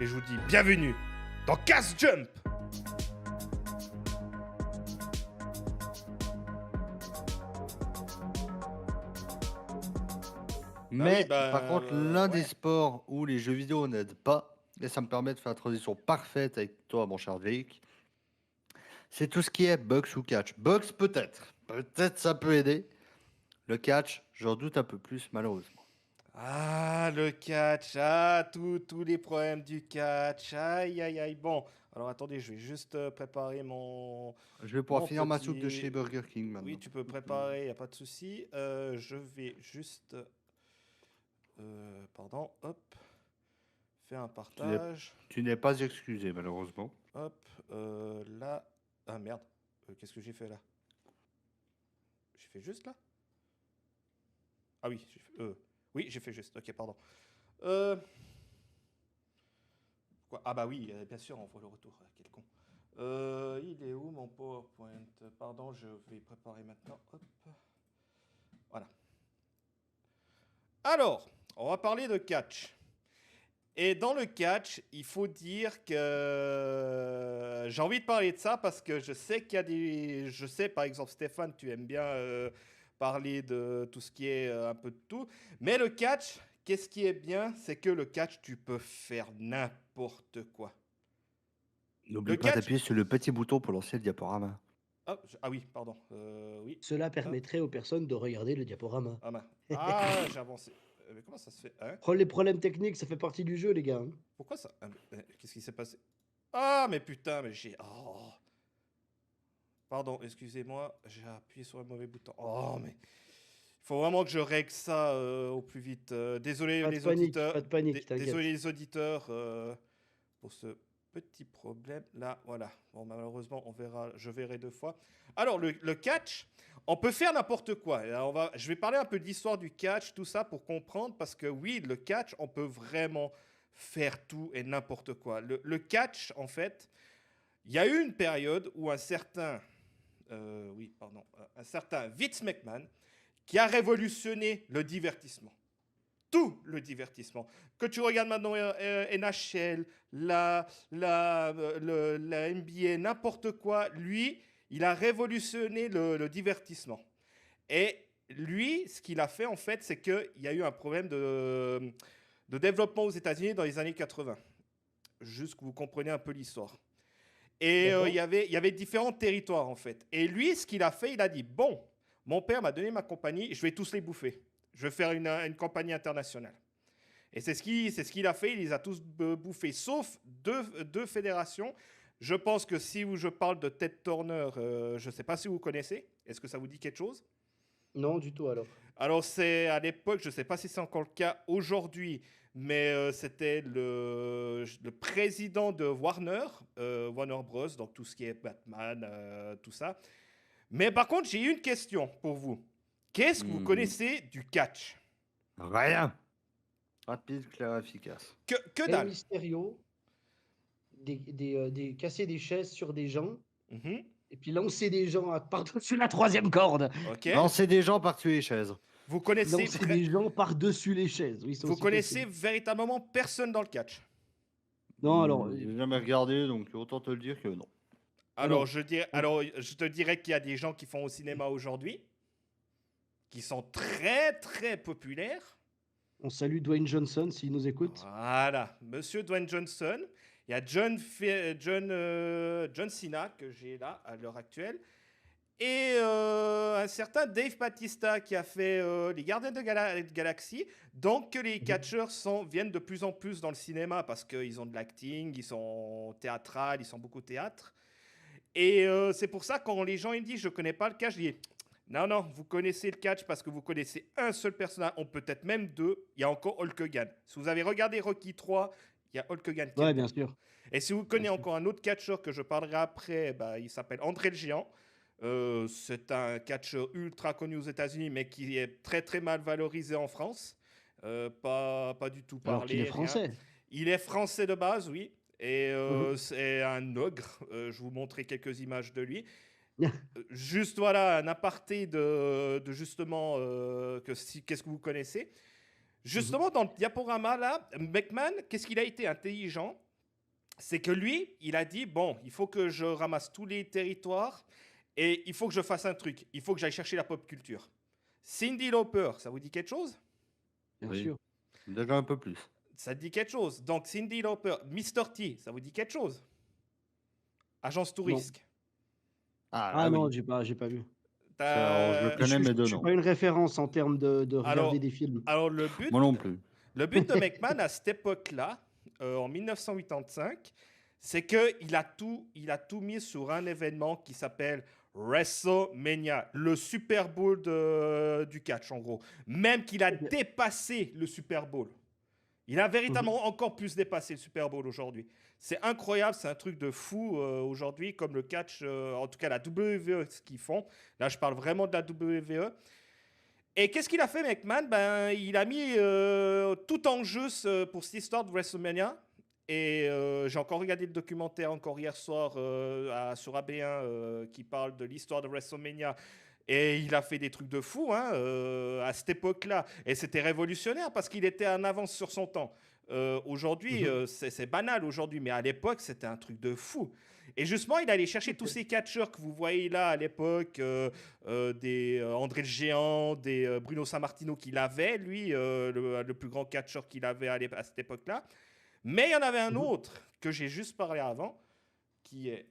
et je vous dis bienvenue dans Cast Jump. Mais par contre, l'un des sports où les jeux vidéo n'aident pas, et ça me permet de faire la transition parfaite avec toi, mon cher Vic, c'est tout ce qui est boxe ou catch. Boxe, peut-être. Peut-être ça peut aider. Le catch, j'en doute un peu plus, malheureusement. Ah, le catch, tous les problèmes du catch, aïe, aïe, aïe. Bon, alors attendez, je vais juste préparer Je vais pouvoir mon finir ma soupe de chez petit... Burger King Oui, maintenant. tu peux préparer, il n'y a pas de souci. Je vais juste... pardon, hop, faire un Tu n'es, partage. tu n'es pas excusé, malheureusement. Hop, là... Ah merde, qu'est-ce que j'ai fait là? J'ai fait juste là? Ah oui, oui, j'ai fait juste, ok, pardon. Quoi? Ah bah oui, bien sûr, on voit le retour, quel con. Il est où mon PowerPoint? Pardon, je vais préparer maintenant. Hop. Voilà. Alors, on va parler de catch. Et dans le catch, il faut dire que j'ai envie de parler de ça parce que je sais qu'il y a des... Je sais, par exemple, Stéphane, tu aimes bien parler de tout ce qui est un peu de tout. Mais le catch, qu'est-ce qui est bien? C'est que le catch, tu peux faire n'importe quoi. N'oublie Le pas catch... d'appuyer sur le petit bouton pour lancer le diaporama. Ah oui, pardon. Oui. Cela Hop. permettrait aux personnes de regarder le diaporama. Ah, j'ai avancé. Mais comment ça se fait, hein? Oh, les problèmes techniques, ça fait partie du jeu, les gars. Hein. Pourquoi ça? Qu'est-ce qui s'est passé? Ah, mais putain, mais j'ai... Oh. Pardon, excusez-moi, j'ai appuyé sur le mauvais bouton. Oh, mais... Il faut vraiment que je règle ça au plus vite. Désolé Pas de les panique, auditeurs. pas de panique, t'inquiète. Désolé les auditeurs pour ce petit problème. Là, voilà. Bon, malheureusement, je verrai deux fois. Alors, le catch, on peut faire n'importe quoi. Et là, je vais parler un peu de l'histoire du catch, tout ça, pour comprendre. Parce que oui, le catch, on peut vraiment faire tout et n'importe quoi. Le catch, en fait, il y a eu une période où un certain Vince McMahon qui a révolutionné le divertissement. Tout le divertissement. Que tu regardes maintenant NHL, la NBA, n'importe quoi, lui, il a révolutionné le divertissement. Et lui, ce qu'il a fait, en fait, c'est qu'il y a eu un problème de développement aux États-Unis dans les années 80. Juste que vous compreniez un peu l'histoire. Et il y avait différents territoires, en fait. Et lui, ce qu'il a fait, il a dit, bon, mon père m'a donné ma compagnie, je vais tous les bouffer. Je vais faire une compagnie internationale. Et c'est ce qu'il a fait, il les a tous bouffés, sauf deux fédérations. Je pense que si je parle de Ted Turner, je ne sais pas si vous connaissez. Est-ce que ça vous dit quelque chose? Non, du tout alors. Alors, c'est à l'époque, je ne sais pas si c'est encore le cas aujourd'hui, mais c'était le président de Warner Bros., donc tout ce qui est Batman, tout ça. Mais par contre, j'ai une question pour vous. Qu'est-ce que vous connaissez du catch? Rien. Rapide, clair, efficace. Que Rey dalle. Mysterio, casser des chaises sur des gens, Mhm. et puis lancer des gens par-dessus la troisième corde. Ok. Lancer des gens par-dessus les chaises. Vous connaissez, Lancer des gens par-dessus les chaises. Oui, ça vous aussi connaissez possible. véritablement personne dans le catch. Non, alors, J'ai jamais regardé, donc autant te le dire que non. Alors, non. je te dirais qu'il y a des gens qui font au cinéma aujourd'hui, qui sont très très populaires. On salue Dwayne Johnson s'il nous écoute. Voilà, Monsieur Dwayne Johnson. Il y a John Cena que j'ai là à l'heure actuelle. Et un certain Dave Bautista qui a fait les Gardiens de Galaxy. Donc que les catcheurs viennent de plus en plus dans le cinéma parce qu'ils ont de l'acting, ils sont théâtrales, ils sont beaucoup théâtre. Et c'est pour ça quand les gens ils me disent je connais pas le catch, je dis non, non, vous connaissez le catch parce que vous connaissez un seul personnage, on peut-être même deux. Il y a encore Hulk Hogan. Si vous avez regardé Rocky 3, il y a Hulk Hogan qui est Ouais, dedans. bien sûr. Et si vous connaissez encore un autre catcheur que je parlerai après, bah, il s'appelle André le Géant. C'est un catcheur ultra connu aux États-Unis, mais qui est très très mal valorisé en France. Pas du tout Alors qu'il est parlé, rien. français. Il est français de base, oui. Et Mhm. c'est un ogre. Je vous montrer quelques images de lui. Juste voilà, un aparté de justement qu'est-ce que vous connaissez. Justement, dans le diaporama là, McMahon, qu'est-ce qu'il a été intelligent? c'est que lui, il a dit, bon, il faut que je ramasse tous les territoires et il faut que je fasse un truc. Il faut que j'aille chercher la pop culture. Cyndi Lauper, ça vous dit quelque chose? Bien Oui. sûr. Déjà un peu plus. Ça te dit quelque chose. Donc, Cyndi Lauper, Mr. T, ça vous dit quelque chose? Agence Non. Tourisque. Ah, Ah là, non, oui. j'ai pas vu. Alors, je le T'as- Je connais, mais de suis nom. pas une référence en termes de regarder Alors, des films. alors Moi non plus. le but de McMahon à cette époque-là, en 1985, c'est qu'il il a tout mis sur un événement qui s'appelle WrestleMania, le Super Bowl du catch en gros. Même qu'il a Ok. dépassé le Super Bowl. Il a Mhm. véritablement encore plus dépassé le Super Bowl aujourd'hui. C'est incroyable, c'est un truc de fou aujourd'hui, comme le catch, en tout cas la WWE, ce qu'ils font. Là, je parle vraiment de la WWE. Et qu'est-ce qu'il a fait, McMahon? Ben, il a mis tout en jeu pour cette histoire de WrestleMania. Et j'ai encore regardé le documentaire encore hier soir sur AB1 qui parle de l'histoire de WrestleMania. Et il a fait des trucs de fou hein, à cette époque-là. Et c'était révolutionnaire parce qu'il était en avance sur son temps. Aujourd'hui, Mhm. c'est banal aujourd'hui, mais à l'époque, c'était un truc de fou. Et justement, il allait chercher tous ces catcheurs que vous voyez là à l'époque, des André le Géant, des Bruno Sammartino qu'il avait, lui, le plus grand catcheur qu'il avait à cette époque-là. Mais il y en avait un Mhm. autre que j'ai juste parlé avant, qui est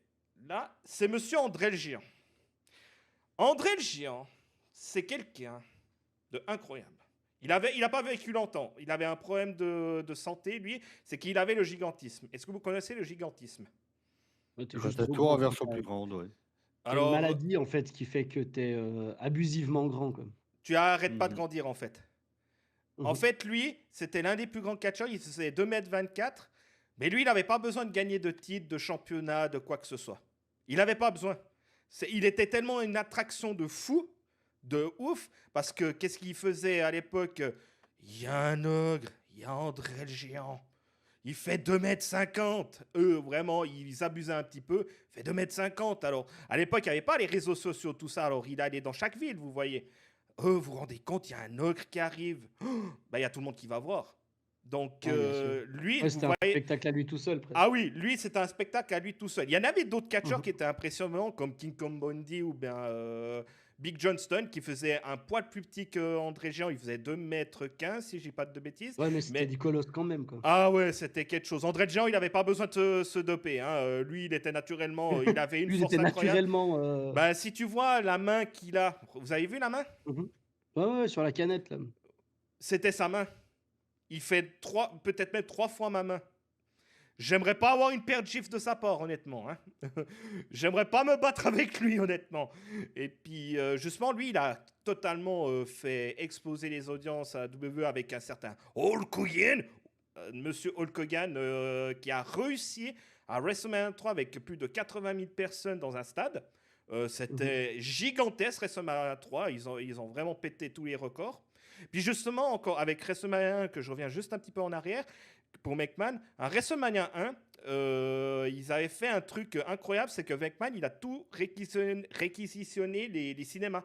là, c'est Monsieur André le Géant. André le Géant, c'est quelqu'un de incroyable. Il n'a pas vécu longtemps. Il avait un problème de santé, lui, c'est qu'il avait le gigantisme. Est-ce que vous connaissez le gigantisme? Ouais, t'es Quand juste t'as trop tout en grand. version plus grande, oui. T'as une Alors, maladie en fait qui fait que t'es abusivement grand quoi. tu arrêtes pas de Mhm. grandir en fait. En Mhm. fait, lui, c'était l'un des plus grands catcheurs. Il faisait 2,24 m. Mais lui, il n'avait pas besoin de gagner de titre, de championnat, de quoi que ce soit. Il n'avait pas besoin. Il était tellement une attraction de fou, de ouf, parce que qu'est-ce qu'il faisait à l'époque? Il y a un ogre, il y a André le Géant. Il fait 2,50 m. Eux, vraiment, ils abusaient un petit peu. Il fait 2,50 m. Alors, à l'époque, il n'y avait pas les réseaux sociaux, tout ça. Alors, il allait dans chaque ville, vous voyez. Vous vous rendez compte, il y a un ogre qui arrive. Bah, il y a tout le monde qui va voir. Donc, Ouais, bien sûr. lui, Ouais, vous c'était un voyez. spectacle à lui tout seul presque. Ah oui, lui, c'était un spectacle à lui tout seul. Il y en avait d'autres catcheurs Mhm. qui étaient impressionnants, comme King Kong Bundy ou bien Big Johnston, qui faisait un poil plus petit qu'André Géant. Il faisait 2,15 m, si je dis pas de bêtises. Ouais, mais c'était Mais du colosse quand même quoi. ah ouais, c'était quelque chose. André Géant, il n'avait pas besoin de se doper. Hein. Lui, il était naturellement, il avait une Lui, il force était incroyable. naturellement. Bah, si tu vois la main qu'il a, vous avez vu la main? Mhm. Ouais, ouais, sur la canette là. C'était sa main. Il fait peut-être même 3 fois ma main. J'aimerais pas avoir une paire de gifs de sa part, honnêtement. Hein. J'aimerais pas me battre avec lui, honnêtement. Et puis, justement, lui, il a totalement fait exploser les audiences à WWE avec un certain Hulk Hogan, Monsieur Hulk Hogan, qui a réussi à WrestleMania 3 avec plus de 80 000 personnes dans un stade. Mhm. C'était gigantesque, WrestleMania 3. Ils ont vraiment pété tous les records. Puis justement, encore avec WrestleMania 1, que je reviens juste un petit peu en arrière, pour McMahon, un WrestleMania 1, ils avaient fait un truc incroyable, c'est que McMahon, il a tout réquisitionné les cinémas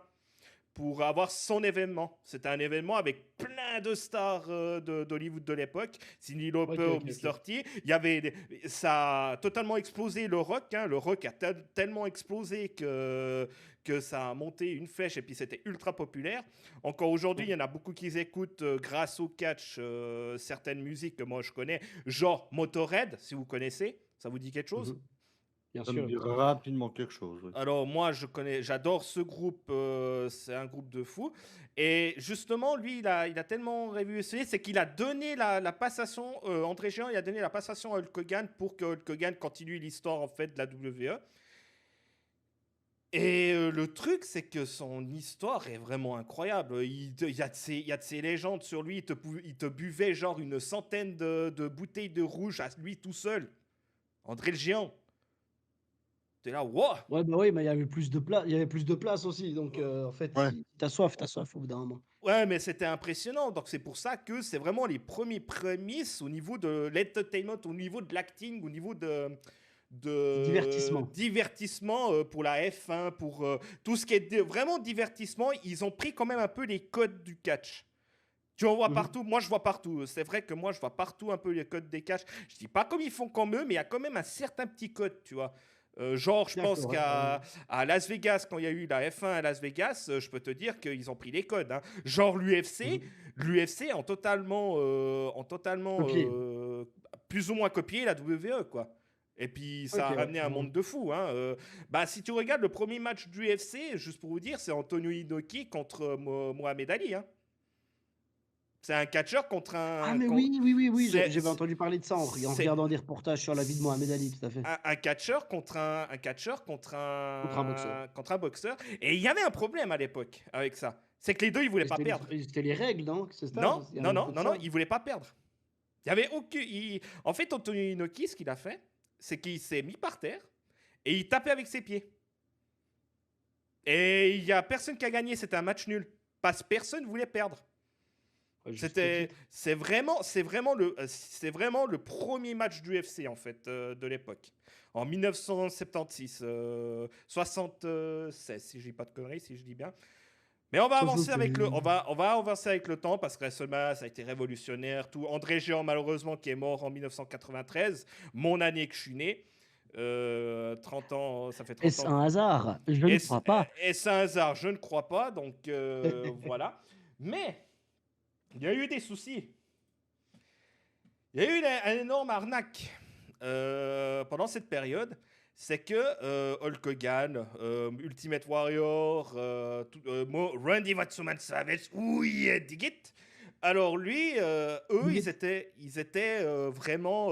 pour avoir son événement. C'était un événement avec plein de stars d'Hollywood de l'époque, Cyndi Lauper, Ok, ok, Mr. ok. T. Ça a totalement explosé le rock. Hein. Le rock a tellement explosé que ça a monté une flèche et puis c'était ultra populaire. Encore aujourd'hui, il y en a beaucoup qui écoutent grâce au catch certaines musiques que moi je connais, genre Motorhead, si vous connaissez. Ça vous dit quelque chose? Mhm. Bien Ça me sûr. dit rapidement quelque chose, oui. Alors moi, j'adore ce groupe, c'est un groupe de fous. Et justement, lui, il a tellement révolutionné, c'est qu'il a donné la passation, André Géant, il a donné la passation à Hulk Hogan pour que Hulk Hogan continue l'histoire en fait de la WWE. Et le truc, c'est que son histoire est vraiment incroyable. Il y a de ces légendes sur lui, il te buvait genre une centaine de bouteilles de rouge à lui tout seul. André le Géant. T'es là, wow! Ouais, bah oui, mais il y avait plus de place, il y avait plus de place aussi. Donc en fait, Ouais. si t'as soif au bout d'un moment. Ouais, mais c'était impressionnant. Donc, c'est pour ça que c'est vraiment les premiers prémices au niveau de l'entertainment, au niveau de l'acting, au niveau de Divertissement. divertissement pour la F1, pour tout ce qui est vraiment divertissement. Ils ont pris quand même un peu les codes du catch. Tu en vois Mhm. partout. Moi, je vois partout. C'est vrai que moi, je vois partout un peu les codes des catchs. Je dis pas comme ils font comme eux, mais il y a quand même un certain petit code, tu vois. Genre, je pense D'accord, ouais, ouais, qu'à ouais. à Las Vegas, quand il y a eu la F1 à Las Vegas, je peux te dire qu'ils ont pris les codes, hein. Genre l'UFC, Mhm. l'UFC en totalement Copier. plus ou moins copié la WWE, quoi. Et puis ça Ok, a ouais. ramené un monde de fous, hein. Bah, si tu regardes le premier match du UFC, juste pour vous dire, c'est Antonio Inoki contre Mohamed Ali, hein. C'est un catcheur contre Ah, un. mais oui, oui, oui, oui, C'est j'avais entendu parler de ça en c'est- regardant des reportages sur la vie de Mohamed Ali, tout à fait. un catcheur Contre un boxeur. contre un boxeur. Et il y avait un problème à l'époque avec ça. C'est que les deux, ils voulaient Mais pas perdre. C'était les règles, non? C'est ça? Non, Il y a non, un non, peu de non, non, ça? ils voulaient pas perdre. Il y avait aucun. En fait, Antonio Inoki, ce qu'il a fait, c'est qu'il s'est mis par terre et il tapait avec ses pieds. Et il y a personne qui a gagné. C'était un match nul. Parce que personne voulait perdre. Ouais, juste le titre. C'est vraiment le premier match du UFC en fait de l'époque. En 1976, 76 si je dis pas de conneries, si je dis bien. Mais on va avancer avec le, 76. on va avancer avec le temps parce que WrestleMania ça a été révolutionnaire. Tout André Géant malheureusement qui est mort en 1993, mon année que je suis né. 30 ans, ça fait 30 Est-ce ans. un hasard? Je ne Est-ce crois pas. est-ce un hasard? Je ne crois pas. Donc voilà. Mais il y a eu des soucis. Il y a eu une énorme arnaque pendant cette période. C'est que Hulk Hogan, Ultimate Warrior, Randy Watsuman Savage, oui, dig it. Alors lui, eux, ils étaient vraiment.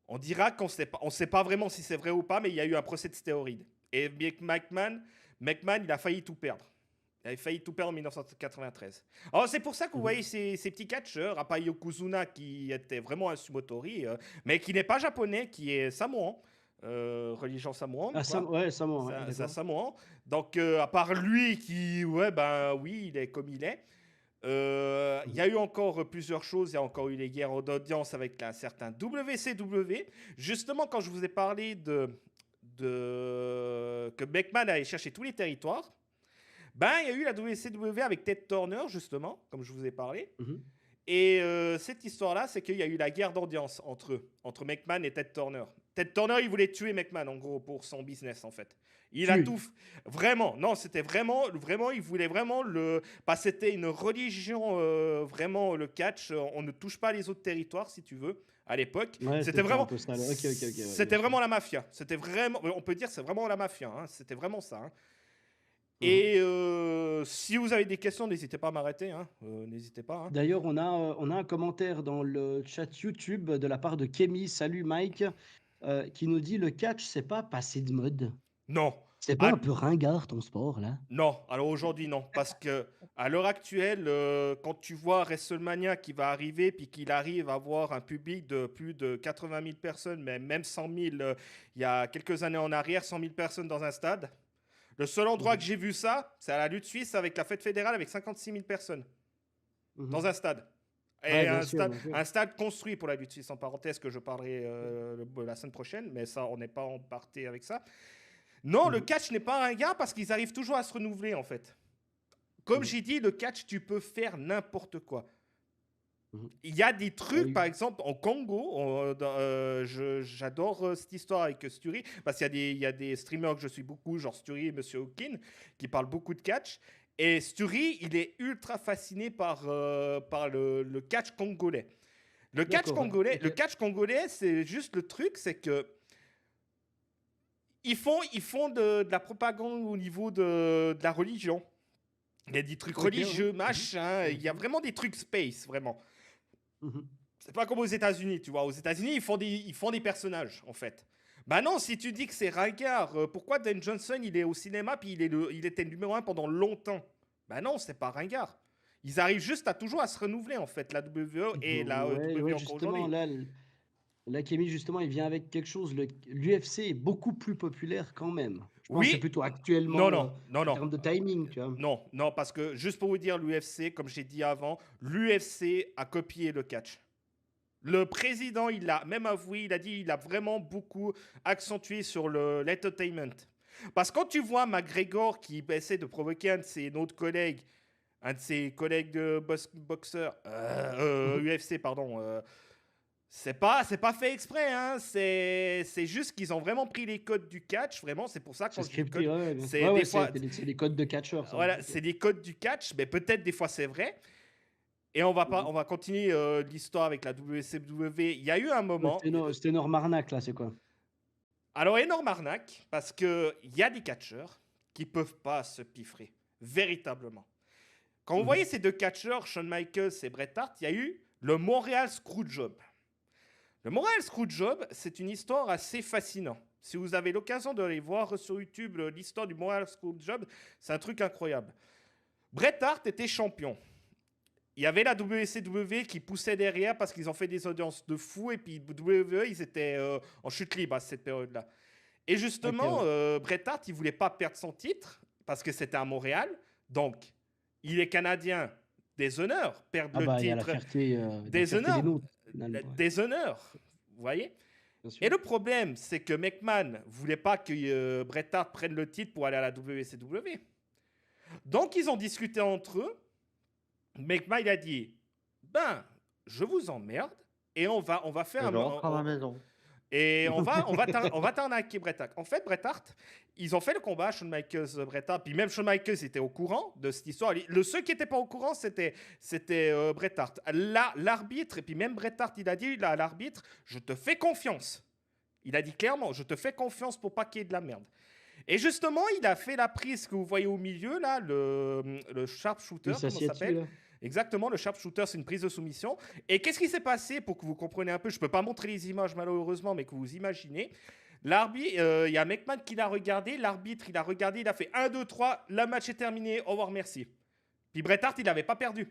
On dira qu'on ne sait pas vraiment si c'est vrai ou pas, mais il y a eu un procès de stéroïdes. Et McMahon, il a failli tout perdre. Il avait failli tout perdre en 1993. Alors c'est pour ça que vous voyez ces petits catcheurs, Rapa Yokozuna qui était vraiment un sumotori, mais qui n'est pas japonais, qui est samoan, religion samoan, Ah, quoi. ouais, Samoa, ouais, C'est un d'accord. samoan. Donc à part lui qui, ouais, ben oui, il est comme il est. Il y a eu encore plusieurs choses. Il y a encore eu les guerres d'audience avec un certain WCW. Justement, quand je vous ai parlé que Beckman allait chercher tous les territoires, ben, il y a eu la WCW avec Ted Turner, justement, comme je vous ai parlé. Mhm. Et cette histoire-là, c'est qu'il y a eu la guerre d'audience entre eux, entre McMahon et Ted Turner. Ted Turner, il voulait tuer McMahon, en gros, pour son business, en fait. Il a tout. Tu. Vraiment, non, c'était vraiment, vraiment, il voulait vraiment le. Pas, c'était une religion, vraiment, le catch. On ne touche pas les autres territoires, si tu veux, à l'époque. Ouais, C'était c'était un vraiment. peu ça. Ok, ok, ok, ouais, bien C'était sûr. vraiment la mafia. C'était vraiment. On peut dire, c'est vraiment la mafia. Hein. C'était vraiment ça. Hein. Mhm. Et si vous avez des questions, n'hésitez pas à m'arrêter. Hein. N'hésitez pas. Hein. D'ailleurs, on a un commentaire dans le chat YouTube de la part de Kemi, salut Mike, qui nous dit le catch, c'est pas passé de mode. Non. C'est pas Ah, un peu ringard ton sport là? non. Alors aujourd'hui, non. Parce que à l'heure actuelle, quand tu vois WrestleMania qui va arriver, puis qu'il arrive à avoir un public de plus de 80 000 personnes, mais même 100 000, il y a quelques années en arrière, 100 000 personnes dans un stade. Le seul endroit que Mhm. j'ai vu ça, c'est à la lutte suisse avec la fête fédérale avec 56 000 personnes dans Mhm. un stade. Et Ouais, bien sûr, bien sûr. un stade construit pour la lutte suisse, en parenthèse, que je parlerai la semaine prochaine, mais ça, on n'est pas en partie avec ça. Non, le Mhm. catch n'est pas un gars parce qu'ils arrivent toujours à se renouveler, en fait. Comme Mhm. j'ai dit, le catch, tu peux faire n'importe quoi. Mhm. Il y a des trucs, Oui. par exemple, en Congo, j'adore cette histoire avec Sturi, parce qu'il y a des streamers que je suis beaucoup, genre Sturi et Monsieur Hawkin, qui parlent beaucoup de catch. Et Sturi, il est ultra fasciné par le catch congolais. D'accord, ouais. Le Ok. catch congolais, c'est juste le truc, c'est que ils font de la propagande au niveau de la religion. Il y a des trucs Ok, ouais. religieux, Mhm. machin, il y a Mhm. vraiment des trucs space, vraiment. Mhm. C'est pas comme aux États-Unis, tu vois. Aux États-Unis, ils font des personnages, en fait. Bah non, si tu dis que c'est ringard, pourquoi Dan Johnson, il est au cinéma, puis il était le numéro un pendant longtemps? Bah non, c'est pas ringard. Ils arrivent juste à toujours à se renouveler, en fait, la WWE et la Ouais, WWE ouais, encore justement, aujourd'hui. là, là, Kémy, justement, il vient avec quelque chose. L'UFC est beaucoup plus populaire quand même. Je pense que c'est Oui, plutôt non, actuellement, non, non, en non. termes de timing, tu vois. Non, non, parce que juste pour vous dire, l'UFC, comme j'ai dit avant, l'UFC a copié le catch. Le président, il l'a même avoué, il a dit il a vraiment beaucoup accentué sur l'entertainment. Parce que quand tu vois McGregor qui essaie de provoquer un de ses autres collègues un de ses collègues de boxeur, UFC, pardon. C'est pas fait exprès, hein. C'est juste qu'ils ont vraiment pris les codes du catch, vraiment. C'est pour ça que C'est quand je dis scripté, code, ouais, bien sûr. c'est Ouais, ouais, des fois, c'est des codes de catcheur, ça. voilà, Ok. c'est des codes du catch, mais peut-être des fois c'est vrai. Et on va continuer l'histoire avec la WCW. Il y a eu un Ouais, moment. C'était une énorme arnaque, là, c'est quoi? Alors, énorme arnaque, parce qu'il y a des catcheurs qui peuvent pas se piffrer, véritablement. Quand vous voyez ces deux catcheurs, Shawn Michaels et Bret Hart, il y a eu le Montreal Screwjob. Le Montreal Screwjob, c'est une histoire assez fascinante. Si vous avez l'occasion d'aller voir sur YouTube l'histoire du Montreal Screwjob, c'est un truc incroyable. Bret Hart était champion. Il y avait la WCW qui poussait derrière parce qu'ils ont fait des audiences de fou et puis WWE, ils étaient en chute libre à cette période-là. Et justement, Ok, Bret Hart, il voulait pas perdre son titre parce que c'était à Montréal. Donc, il est Canadien, des honneurs, perdre Ah le bah, il y a titre, la des fierté des honneurs, nôtres, finalement, ouais, des honneurs. Vous voyez? bien sûr. Et le problème, c'est que McMahon voulait pas que Bret Hart prenne le titre pour aller à la WCW. Donc, ils ont discuté entre eux. McMahon, il a dit, ben, je vous emmerde et on va faire Je rentre à ma maison. et on va t'arnaquer Bret Hart. En fait, Bret Hart, ils ont fait le combat, Shawn Michaels, Bret Hart, puis même Shawn Michaels était au courant de cette histoire. Le seul qui n'était pas au courant, c'était Bret Hart. L'arbitre, et puis même Bret Hart, il a dit à l'arbitre, je te fais confiance. Il a dit clairement, je te fais confiance pour pas qu'il y ait de la merde. Et justement, il a fait la prise que vous voyez au milieu, là, le sharpshooter, Il comment ça s'assied dessus, s'appelle? là. Exactement, le sharpshooter, c'est une prise de soumission. Et qu'est-ce qui s'est passé pour que vous compreniez un peu? Je ne peux pas montrer les images malheureusement, mais que vous imaginez. L'arbitre, il y a McMahon qui l'a regardé, l'arbitre, il a regardé, il a fait 1, 2, 3, le match est terminé, au revoir, merci. Puis Bret Hart, il n'avait pas perdu.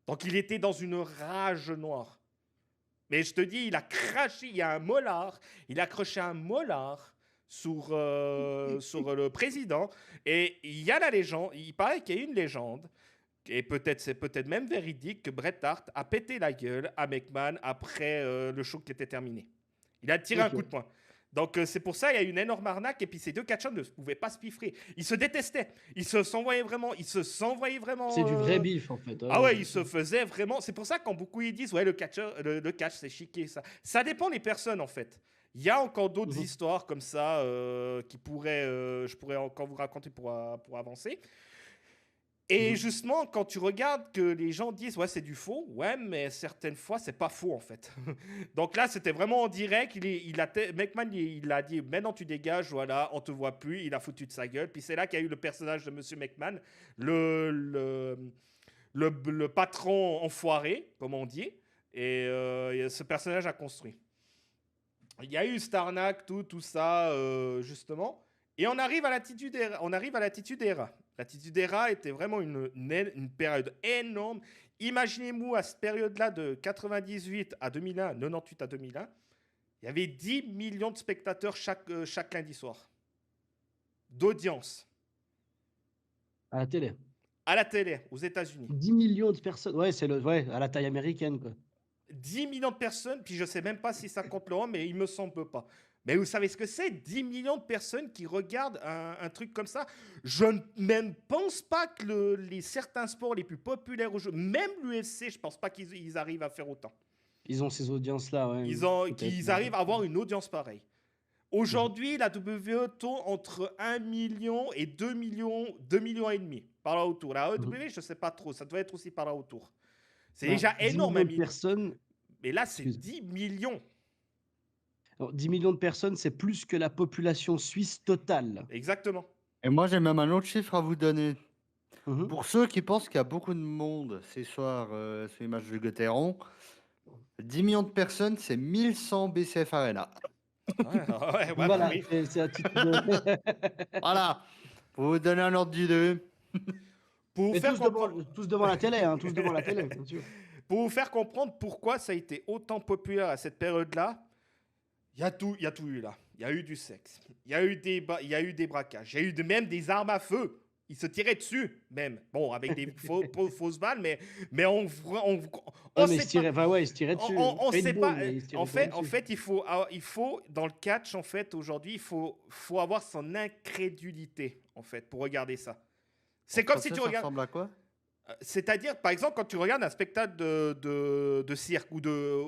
Donc il était dans une rage noire. Mais je te dis, il a craché, il y a un molar, il a accroché un molar sur le président. Et il y a la légende, il paraît qu'il y a une légende et peut-être c'est peut-être même véridique que Bret Hart a pété la gueule à McMahon après le show qui était terminé. Il a tiré un coup de Ok. poing. Donc c'est pour ça il y a eu une énorme arnaque et puis ces deux catcheurs ne pouvaient pas se piffrer. Ils se détestaient. Ils se s'envoyaient vraiment. C'est du vrai bif, en fait. Ah ouais, ils se faisaient vraiment. C'est pour ça quand beaucoup ils disent ouais le catch c'est chiqué ça. Ça dépend des personnes en fait. Il y a encore d'autres Mhm. histoires comme ça qui pourraient je pourrais encore vous raconter pour avancer. Et Mhm. justement, quand tu regardes que les gens disent ouais c'est du faux, ouais mais certaines fois c'est pas faux en fait. Donc là c'était vraiment en direct, McMahon il a dit maintenant tu dégages, voilà, on te voit plus, il a foutu de sa gueule. Puis c'est là qu'il y a eu le personnage de Monsieur McMahon, le patron enfoiré comme on dit, et ce personnage a construit. Il y a eu Starnack, tout ça, justement. Et on arrive à l'attitude Era. L'attitude Era était vraiment une période énorme. Imaginez-vous à cette période-là de 98 à 2001, 98 à 2001, il y avait 10 millions de spectateurs chaque lundi soir. D'audience. À la télé. À la télé, aux États-Unis. 10 millions de personnes. Ouais, ouais, à la taille américaine, quoi. 10 millions de personnes, puis je ne sais même pas si ça compte le rang, mais il me semble pas. Mais vous savez ce que c'est? 10 millions de personnes qui regardent un truc comme ça. Je ne même pense pas que certains sports les plus populaires au jeu, même l'UFC, je pense pas qu'ils arrivent à faire autant. Ils ont ces audiences-là, ouais. Qu'ils arrivent à avoir une audience pareille. Mhm. Aujourd'hui, la WWE tourne entre 1 million et 2 millions, 2 millions et demi, par là autour. La AEW, je ne sais pas trop, ça doit être aussi par là autour. C'est Ben, déjà 10 énorme, millions de personnes. mais là, c'est Excuse. 10 millions. Alors, 10 millions de personnes, c'est plus que la population suisse totale. Exactement. Et moi, j'ai même un autre chiffre à vous donner. Mhm. Pour ceux qui pensent qu'il y a beaucoup de monde ces soirs sur les matchs de Gauthieron, 10 millions de personnes, c'est 1100 BCF Arena. Ouais, Voilà, oui. c'est à titre de. Voilà, pour vous donner un ordre d'idée. Pour vous Mais faire tous comprendre, devant la télé, hein, tous devant la télé, bien sûr. pour vous faire comprendre pourquoi ça a été autant populaire à cette période-là, il y a tout eu là. Il y a eu du sexe, il y a eu des braquages, il y a eu même des armes à feu. Ils se tiraient dessus, même. Bon, avec des fausses balles, mais on Ouais, mais ils se tiraient dessus. on sait pas. Mais ils se tiraient En fait, dessus. il faut dans le catch, en fait, aujourd'hui, il faut avoir son incrédulité, en fait, pour regarder ça. C'est comme si tu Ça regardes. ressemble à quoi? C'est-à-dire, par exemple, quand tu regardes un spectacle de cirque ou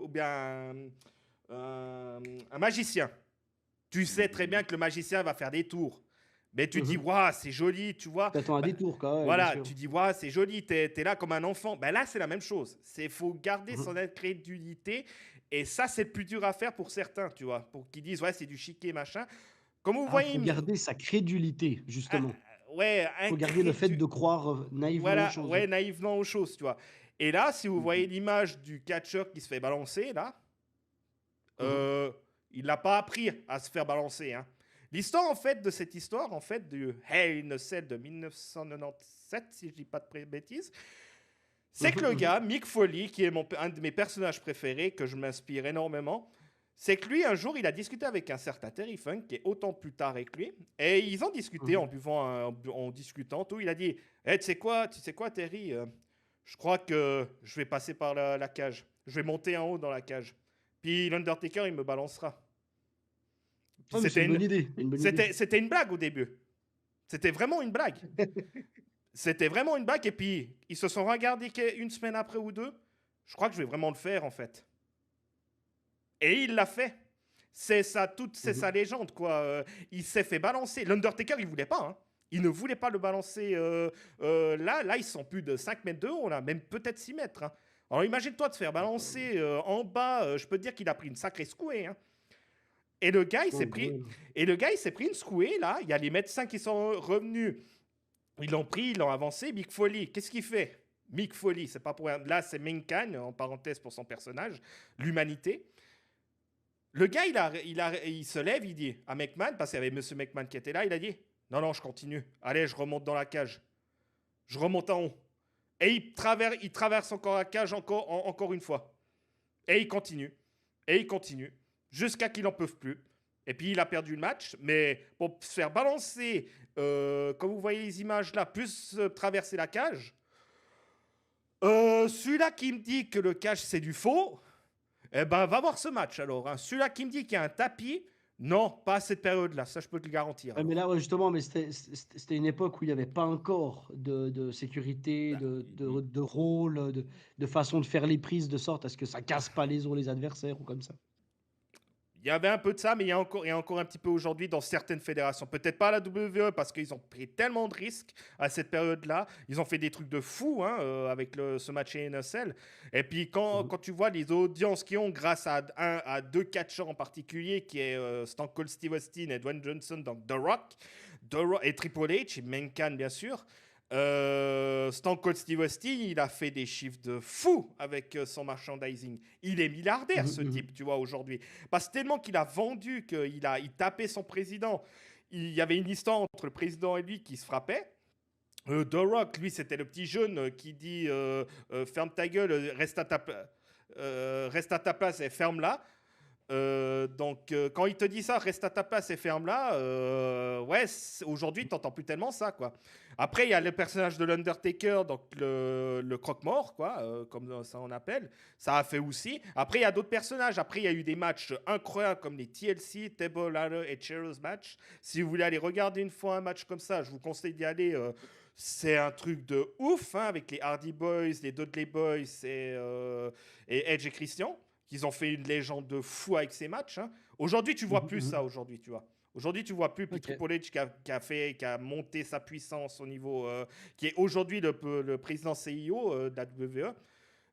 bien un magicien, tu sais très bien que le magicien va faire des tours. Mais tu te dis, Mhm. waouh, c'est joli, tu vois. T'attends un Bah, détour, quoi, ouais, bien voilà, sûr. tu dis, waouh, c'est joli, t'es là comme un enfant. Ben là, c'est la même chose. Il faut garder Mhm. son incrédulité. Et ça, c'est le plus dur à faire pour certains, tu vois. Pour qu'ils disent, ouais, c'est du chiquet, machin. Comme vous Ah, voyez, faut garder sa crédulité, ah, justement. ouais, Faut garder le fait incrédule. de croire naïvement aux Voilà, choses. ouais, naïvement aux choses, tu vois. Et là, si vous voyez Mhm. l'image du catcheur qui se fait balancer, là, Mhm. euh, il n'a pas appris à se faire balancer. Hein. L'histoire, en fait, de cette histoire, en fait, du Hell in a Cell de 1997, si je dis pas de bêtises, c'est que Mhm. le Mhm. gars, Mick Foley, qui est un de mes personnages préférés, que je m'inspire énormément, c'est que lui, un jour, il a discuté avec un certain Terry Funk, qui est autant plus tard avec lui, et ils ont discuté en Mhm. buvant, en discutant, tout. Il a dit, hey, tu sais quoi, Terry, je crois que je vais passer par la cage. Je vais monter en haut dans la cage. Puis l'Undertaker, il me balancera. Puis Ah, mais c'est une bonne idée, une bonne idée. c'était une blague au début. C'était vraiment une blague. C'était vraiment une blague. Et puis, ils se sont regardés une semaine après ou deux. Je crois que je vais vraiment le faire, en fait. Et il l'a fait. C'est sa Mhm. légende, quoi. Il s'est fait balancer. L'Undertaker, il voulait pas, hein. Il ne voulait pas le balancer. Là, ils sont plus de 5 mètres de haut, là. Même peut-être 6 mètres. Hein. Alors, imagine-toi de se faire balancer en bas. Je peux te dire qu'il a pris une sacrée secouée, hein. Et le gars, il Ouais, s'est bah pris, ouais. et le gars, il s'est pris une secouée, là. Il y a les médecins qui sont revenus. Ils l'ont pris, ils l'ont avancé. Mick Foley, qu'est-ce qu'il fait? Mick Foley, c'est pas pour rien. Là, c'est Minkan, en parenthèse pour son personnage, l'humanité. Le gars, il se lève, il dit à McMahon, parce qu'il y avait Monsieur McMahon qui était là, il a dit non, non, je continue. Allez, je remonte dans la cage. Je remonte en haut. Et il traverse encore la cage encore une fois. Et il continue. Et il continue. Jusqu'à qu'il n'en peut plus. Et puis il a perdu le match. Mais pour se faire balancer, comme vous voyez les images là, plus traverser la cage, celui-là qui me dit que le cage c'est du faux, eh ben va voir ce match alors. Hein. Celui-là qui me dit qu'il y a un tapis, non, pas à cette période-là. Ça, je peux te le garantir Ouais, mais alors. là, ouais, justement, mais c'était une époque où il n'y avait pas encore de sécurité, Bah, de rôle, de façon de faire les prises de sorte à ce que ça casse pas les os les adversaires ou comme ça. il y avait un peu de ça, mais il y a encore un petit peu aujourd'hui dans certaines fédérations. Peut-être pas à la WWE parce qu'ils ont pris tellement de risques à cette période-là. Ils ont fait des trucs de fou hein, avec ce match NSL. Et puis Mhm. quand tu vois les audiences qu'ils ont grâce à deux catcheurs en particulier, qui est Stone Cold Steve Austin et Dwayne Johnson, donc The Rock et Triple H et Menkan bien sûr. Stone Cold Steve Austin, il a fait des chiffres de fou avec son merchandising. Il est milliardaire, Mhm. ce Mhm. type, tu vois, aujourd'hui. Parce que tellement qu'il a vendu, il tapait son président. Il y avait une histoire entre le président et lui qui se frappait. The Rock, lui, c'était le petit jeune qui dit ferme ta gueule, reste à ta place et ferme-la. Quand il te dit ça, reste à ta place et ferme-la, ouais, aujourd'hui, t'entends plus tellement ça, quoi. Après, il y a le personnage de l'Undertaker, donc le croque-mort, quoi, comme ça on appelle. Ça a fait aussi. Après, il y a d'autres personnages. Après, il y a eu des matchs incroyables comme les TLC, Table Ladder et Chairs Match. Si vous voulez aller regarder une fois un match comme ça, je vous conseille d'y aller. C'est un truc de ouf, hein, avec les Hardy Boys, les Dudley Boys et Edge et Christian qu'ils ont fait une légende de fou avec ces matchs. Hein. Aujourd'hui, tu vois Mhm. plus ça, Mhm. aujourd'hui, tu vois. Aujourd'hui, tu vois plus. Puis Ok. Triple H qui a monté sa puissance au niveau, qui est aujourd'hui le président CIO de la WWE.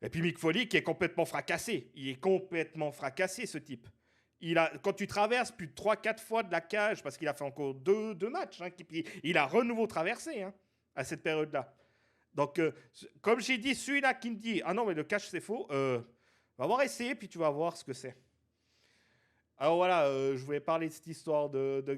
Et puis Mick Foley qui est complètement fracassé. Il est complètement fracassé, ce type. Quand tu traverses plus de 3-4 fois de la cage, parce qu'il a fait encore deux matchs, hein, il a renouveau traversé hein, à cette période-là. Donc, comme j'ai dit, celui-là qui me dit ah non, mais le catch c'est faux, va voir essayer, puis tu vas voir ce que c'est. Alors voilà, je voulais parler de cette histoire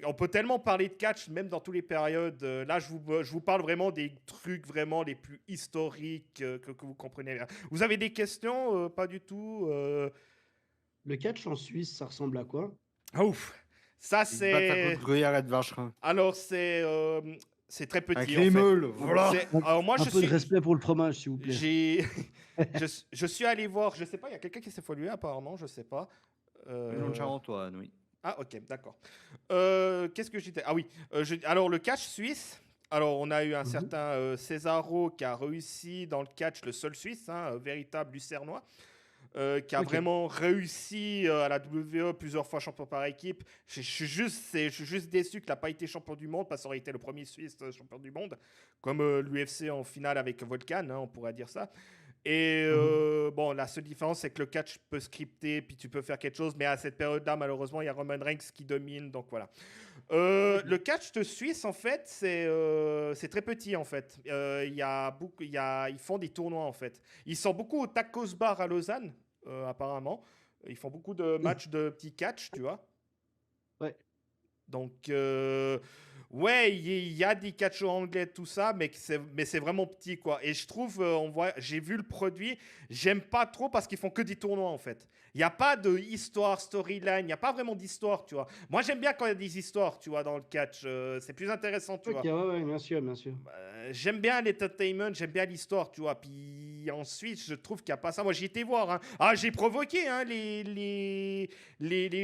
On peut tellement parler de catch, même dans toutes les périodes. Là, je vous parle vraiment des trucs vraiment les plus historiques que vous comprenez bien. Vous avez des questions pas du tout Le catch en Suisse, ça ressemble à quoi? Ah, ouf. Ça, Une batte à coups c'est... de gruyère et de vacherin. Alors, c'est très Avec petit, en les fait. meules, voilà. Alors, moi, Un peu de respect pour le fromage, s'il vous plaît. J'ai... je suis allé voir... Je sais pas, il y a quelqu'un qui s'est follué, apparemment, je sais pas. Une Euh, Charentoine, oui. Ah, ok, d'accord. Qu'est-ce que j'étais... Ah oui, alors le catch suisse, Alors, on a eu un Mhm. certain Cesaro qui a réussi dans le catch, le seul Suisse, hein, véritable Lucernois, qui a Ok. vraiment réussi à la WWE plusieurs fois champion par équipe. Je suis juste déçu qu'il n'a pas été champion du monde parce que ça aurait été le premier Suisse champion du monde, comme l'UFC en finale avec Volkan, hein, on pourrait dire ça. Et Mhm. bon, la seule différence, c'est que le catch peut scripter, puis tu peux faire quelque chose, mais à cette période-là, malheureusement, il y a Roman Reigns qui domine, donc voilà. Le Ok. catch de Suisse, en fait, c'est très petit, en fait. Il y a beaucoup, ils font des tournois, en fait. Ils sont beaucoup au Tacos Bar à Lausanne, apparemment. Ils font beaucoup de matchs de petits catch, tu vois. Ouais. Donc, ouais, il y a des catcheurs anglais, tout ça, mais c'est vraiment petit, quoi. Et je trouve, j'ai vu le produit, j'aime pas trop parce qu'ils font que des tournois, en fait. Il n'y a pas de histoire, storyline, il n'y a pas vraiment d'histoire, tu vois. Moi, j'aime bien quand il y a des histoires, tu vois, dans le catch. C'est plus intéressant, tu Ok, vois. ouais, ouais, bien sûr, bien sûr. J'aime bien l'entertainment, j'aime bien l'histoire, tu vois. Puis ensuite, je trouve qu'il n'y a pas ça. Moi, j'ai été voir, hein. Ah, j'ai provoqué hein, les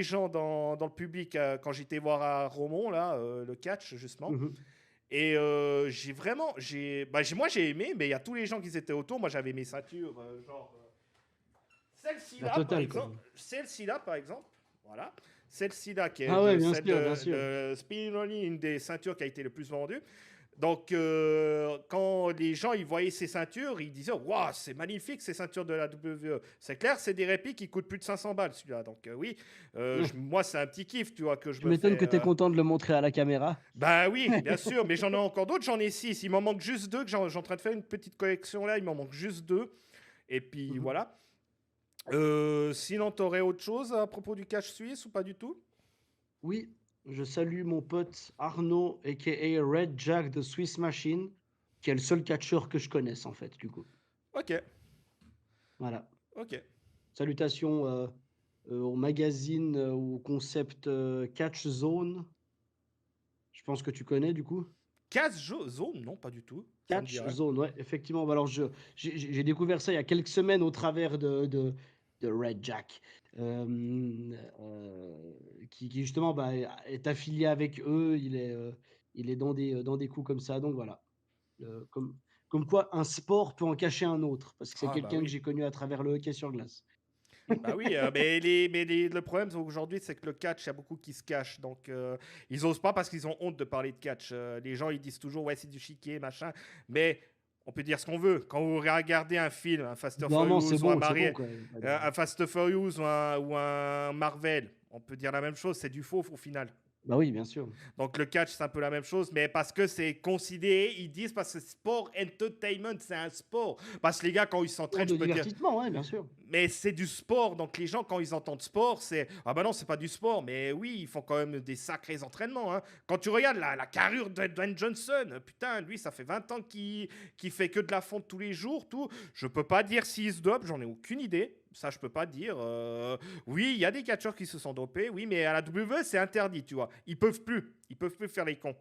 gens dans le public quand j'étais voir à Romont, là, le catch, justement. Mhm. Et j'ai vraiment. Moi, j'ai aimé, mais il y a tous les gens qui étaient autour. Moi, j'avais mes ceintures, genre. Celle-ci La là, par totale, quoi. exemple. Celle-ci là, par exemple. Voilà. Celle-ci là, qui est Ah ouais, bien celle sûr, bien sûr. de Spinelli, une des ceintures qui a été le plus vendue. Donc, quand les gens ils voyaient ces ceintures, ils disaient waouh, c'est magnifique ces ceintures de la WWE. C'est clair, c'est des répits qui coûtent plus de 500 balles celui-là. Donc, oui, Ouais. moi, c'est un petit kiff, tu vois, que je Tu me m'étonnes fais. que tu es content de le montrer à la caméra. Bah oui, bien sûr, mais j'en ai encore d'autres, j'en ai 6. Il m'en manque juste 2, que j'ai en train de faire une petite collection là, il m'en manque juste 2. Et puis Mhm. voilà. Sinon, t'aurais autre chose à propos du cash suisse ou pas du tout? Oui, je salue mon pote Arnaud, a.k.a. Red Jack de Swiss Machine, qui est le seul catcheur que je connaisse, en fait, du coup. Ok, Voilà. ok. Salutations au magazine, au concept Catch Zone. Je pense que tu connais, du coup. Zone? Non, pas du tout. Ça me dit Catch rien. Zone, ouais, effectivement. Bah alors, j'ai découvert ça il y a quelques semaines au travers de Red Jack, qui justement bah, est affilié avec eux. Il est dans des coups comme ça. Donc voilà. Comme quoi, un sport peut en cacher un autre, parce que c'est Ah bah quelqu'un que oui. j'ai connu à travers le hockey sur glace. Bah oui, le problème aujourd'hui, c'est que le catch, il y a beaucoup qui se cachent. Donc, ils osent pas parce qu'ils ont honte de parler de catch. Les gens, ils disent toujours, ouais, c'est du chiquier, machin. Mais on peut dire ce qu'on veut. Quand vous regardez un film, un Fast and Non, non, Furious ou un, c'est bon, quoi. Pas de- un Fast and Furious ou un Marvel, on peut dire la même chose. C'est du faux au final. Bah oui, bien sûr. Donc le catch, c'est un peu la même chose, mais parce que c'est considéré, ils disent parce que sport entertainment, c'est un sport. Parce que les gars, quand ils Sport s'entraînent, je de peux dire, divertissement, ouais, bien sûr. mais c'est du sport. Donc les gens, quand ils entendent sport, c'est ah bah non, c'est pas du sport. Mais oui, ils font quand même des sacrés entraînements, hein. Quand tu regardes la carrure de Dwayne Johnson, putain, lui, ça fait 20 ans qu'il fait que de la fonte tous les jours, tout. Je peux pas dire s'il se dope, j'en ai aucune idée. Ça, je peux pas dire. Oui, il y a des catcheurs qui se sont dopés, oui, mais à la WWE, c'est interdit, tu vois. Ils peuvent plus. Ils peuvent plus faire les cons.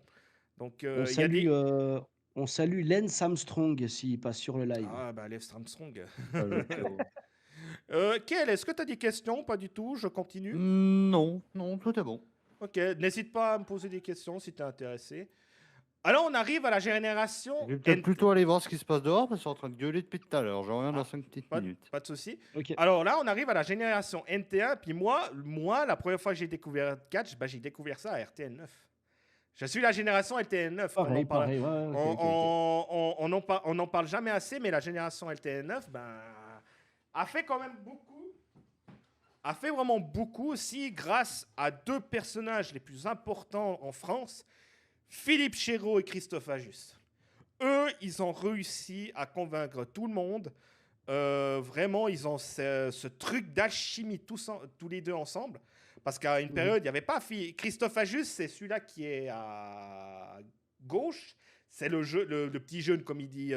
Donc, On il y a salue, des. on salue Lance Armstrong s'il passe sur le live. Ah, bah, Lev Armstrong. Avec, Quel, est-ce que tu as des questions? Pas du tout, je continue. Non, non, tout est bon. Ok, n'hésite pas à me poser des questions si tu es intéressé. Alors, on arrive à la génération Je vais peut-être NT. plutôt aller voir ce qui se passe dehors parce qu'ils sont en train de gueuler depuis tout à l'heure. Je reviens dans Ah, 5 petites pas, minutes. pas de souci. Ok. Alors là, on arrive à la génération NT1. Puis moi, la première fois que j'ai découvert Catch, bah, j'ai découvert ça à RTL9. Je suis la génération LTN9. Pareil, pareil. Ouais, ouais, ok, ok, ok. On n'en parle jamais assez, mais la génération LTN9 ben, a fait quand même beaucoup. A fait vraiment beaucoup aussi grâce à deux personnages les plus importants en France, Philippe Chéreau et Christophe Ajus. Eux, ils ont réussi à convaincre tout le monde. Vraiment, ils ont ce truc d'alchimie tous les deux ensemble. Parce qu'à une Mhm. période, il n'y avait pas Christophe Ajus, c'est celui-là qui est à gauche. C'est le petit jeune, comme il dit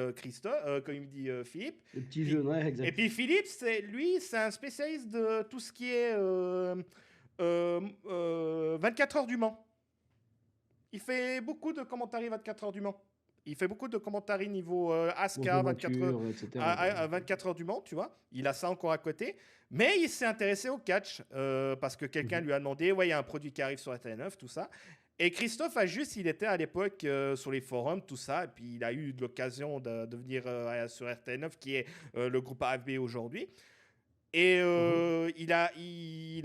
comme il dit Philippe. Le petit jeu, ouais, Et exact. puis Philippe, c'est un spécialiste de tout ce qui est 24 heures du Mans. Il fait beaucoup de commentaires 24 heures du Mans. Il fait beaucoup de commentaires niveau Course ASCA, de 24 heures, voiture, etc. à 24 heures du Mans, tu vois. Il a ça encore à côté. Mais il s'est intéressé au catch parce que quelqu'un Mhm. lui a demandé, ouais, il y a un produit qui arrive sur RTL9, tout ça. Et Christophe Ajus, il était à l'époque sur les forums, tout ça, et puis il a eu l'occasion de venir sur RTL9, qui est le groupe AFB aujourd'hui. Et Mhm. il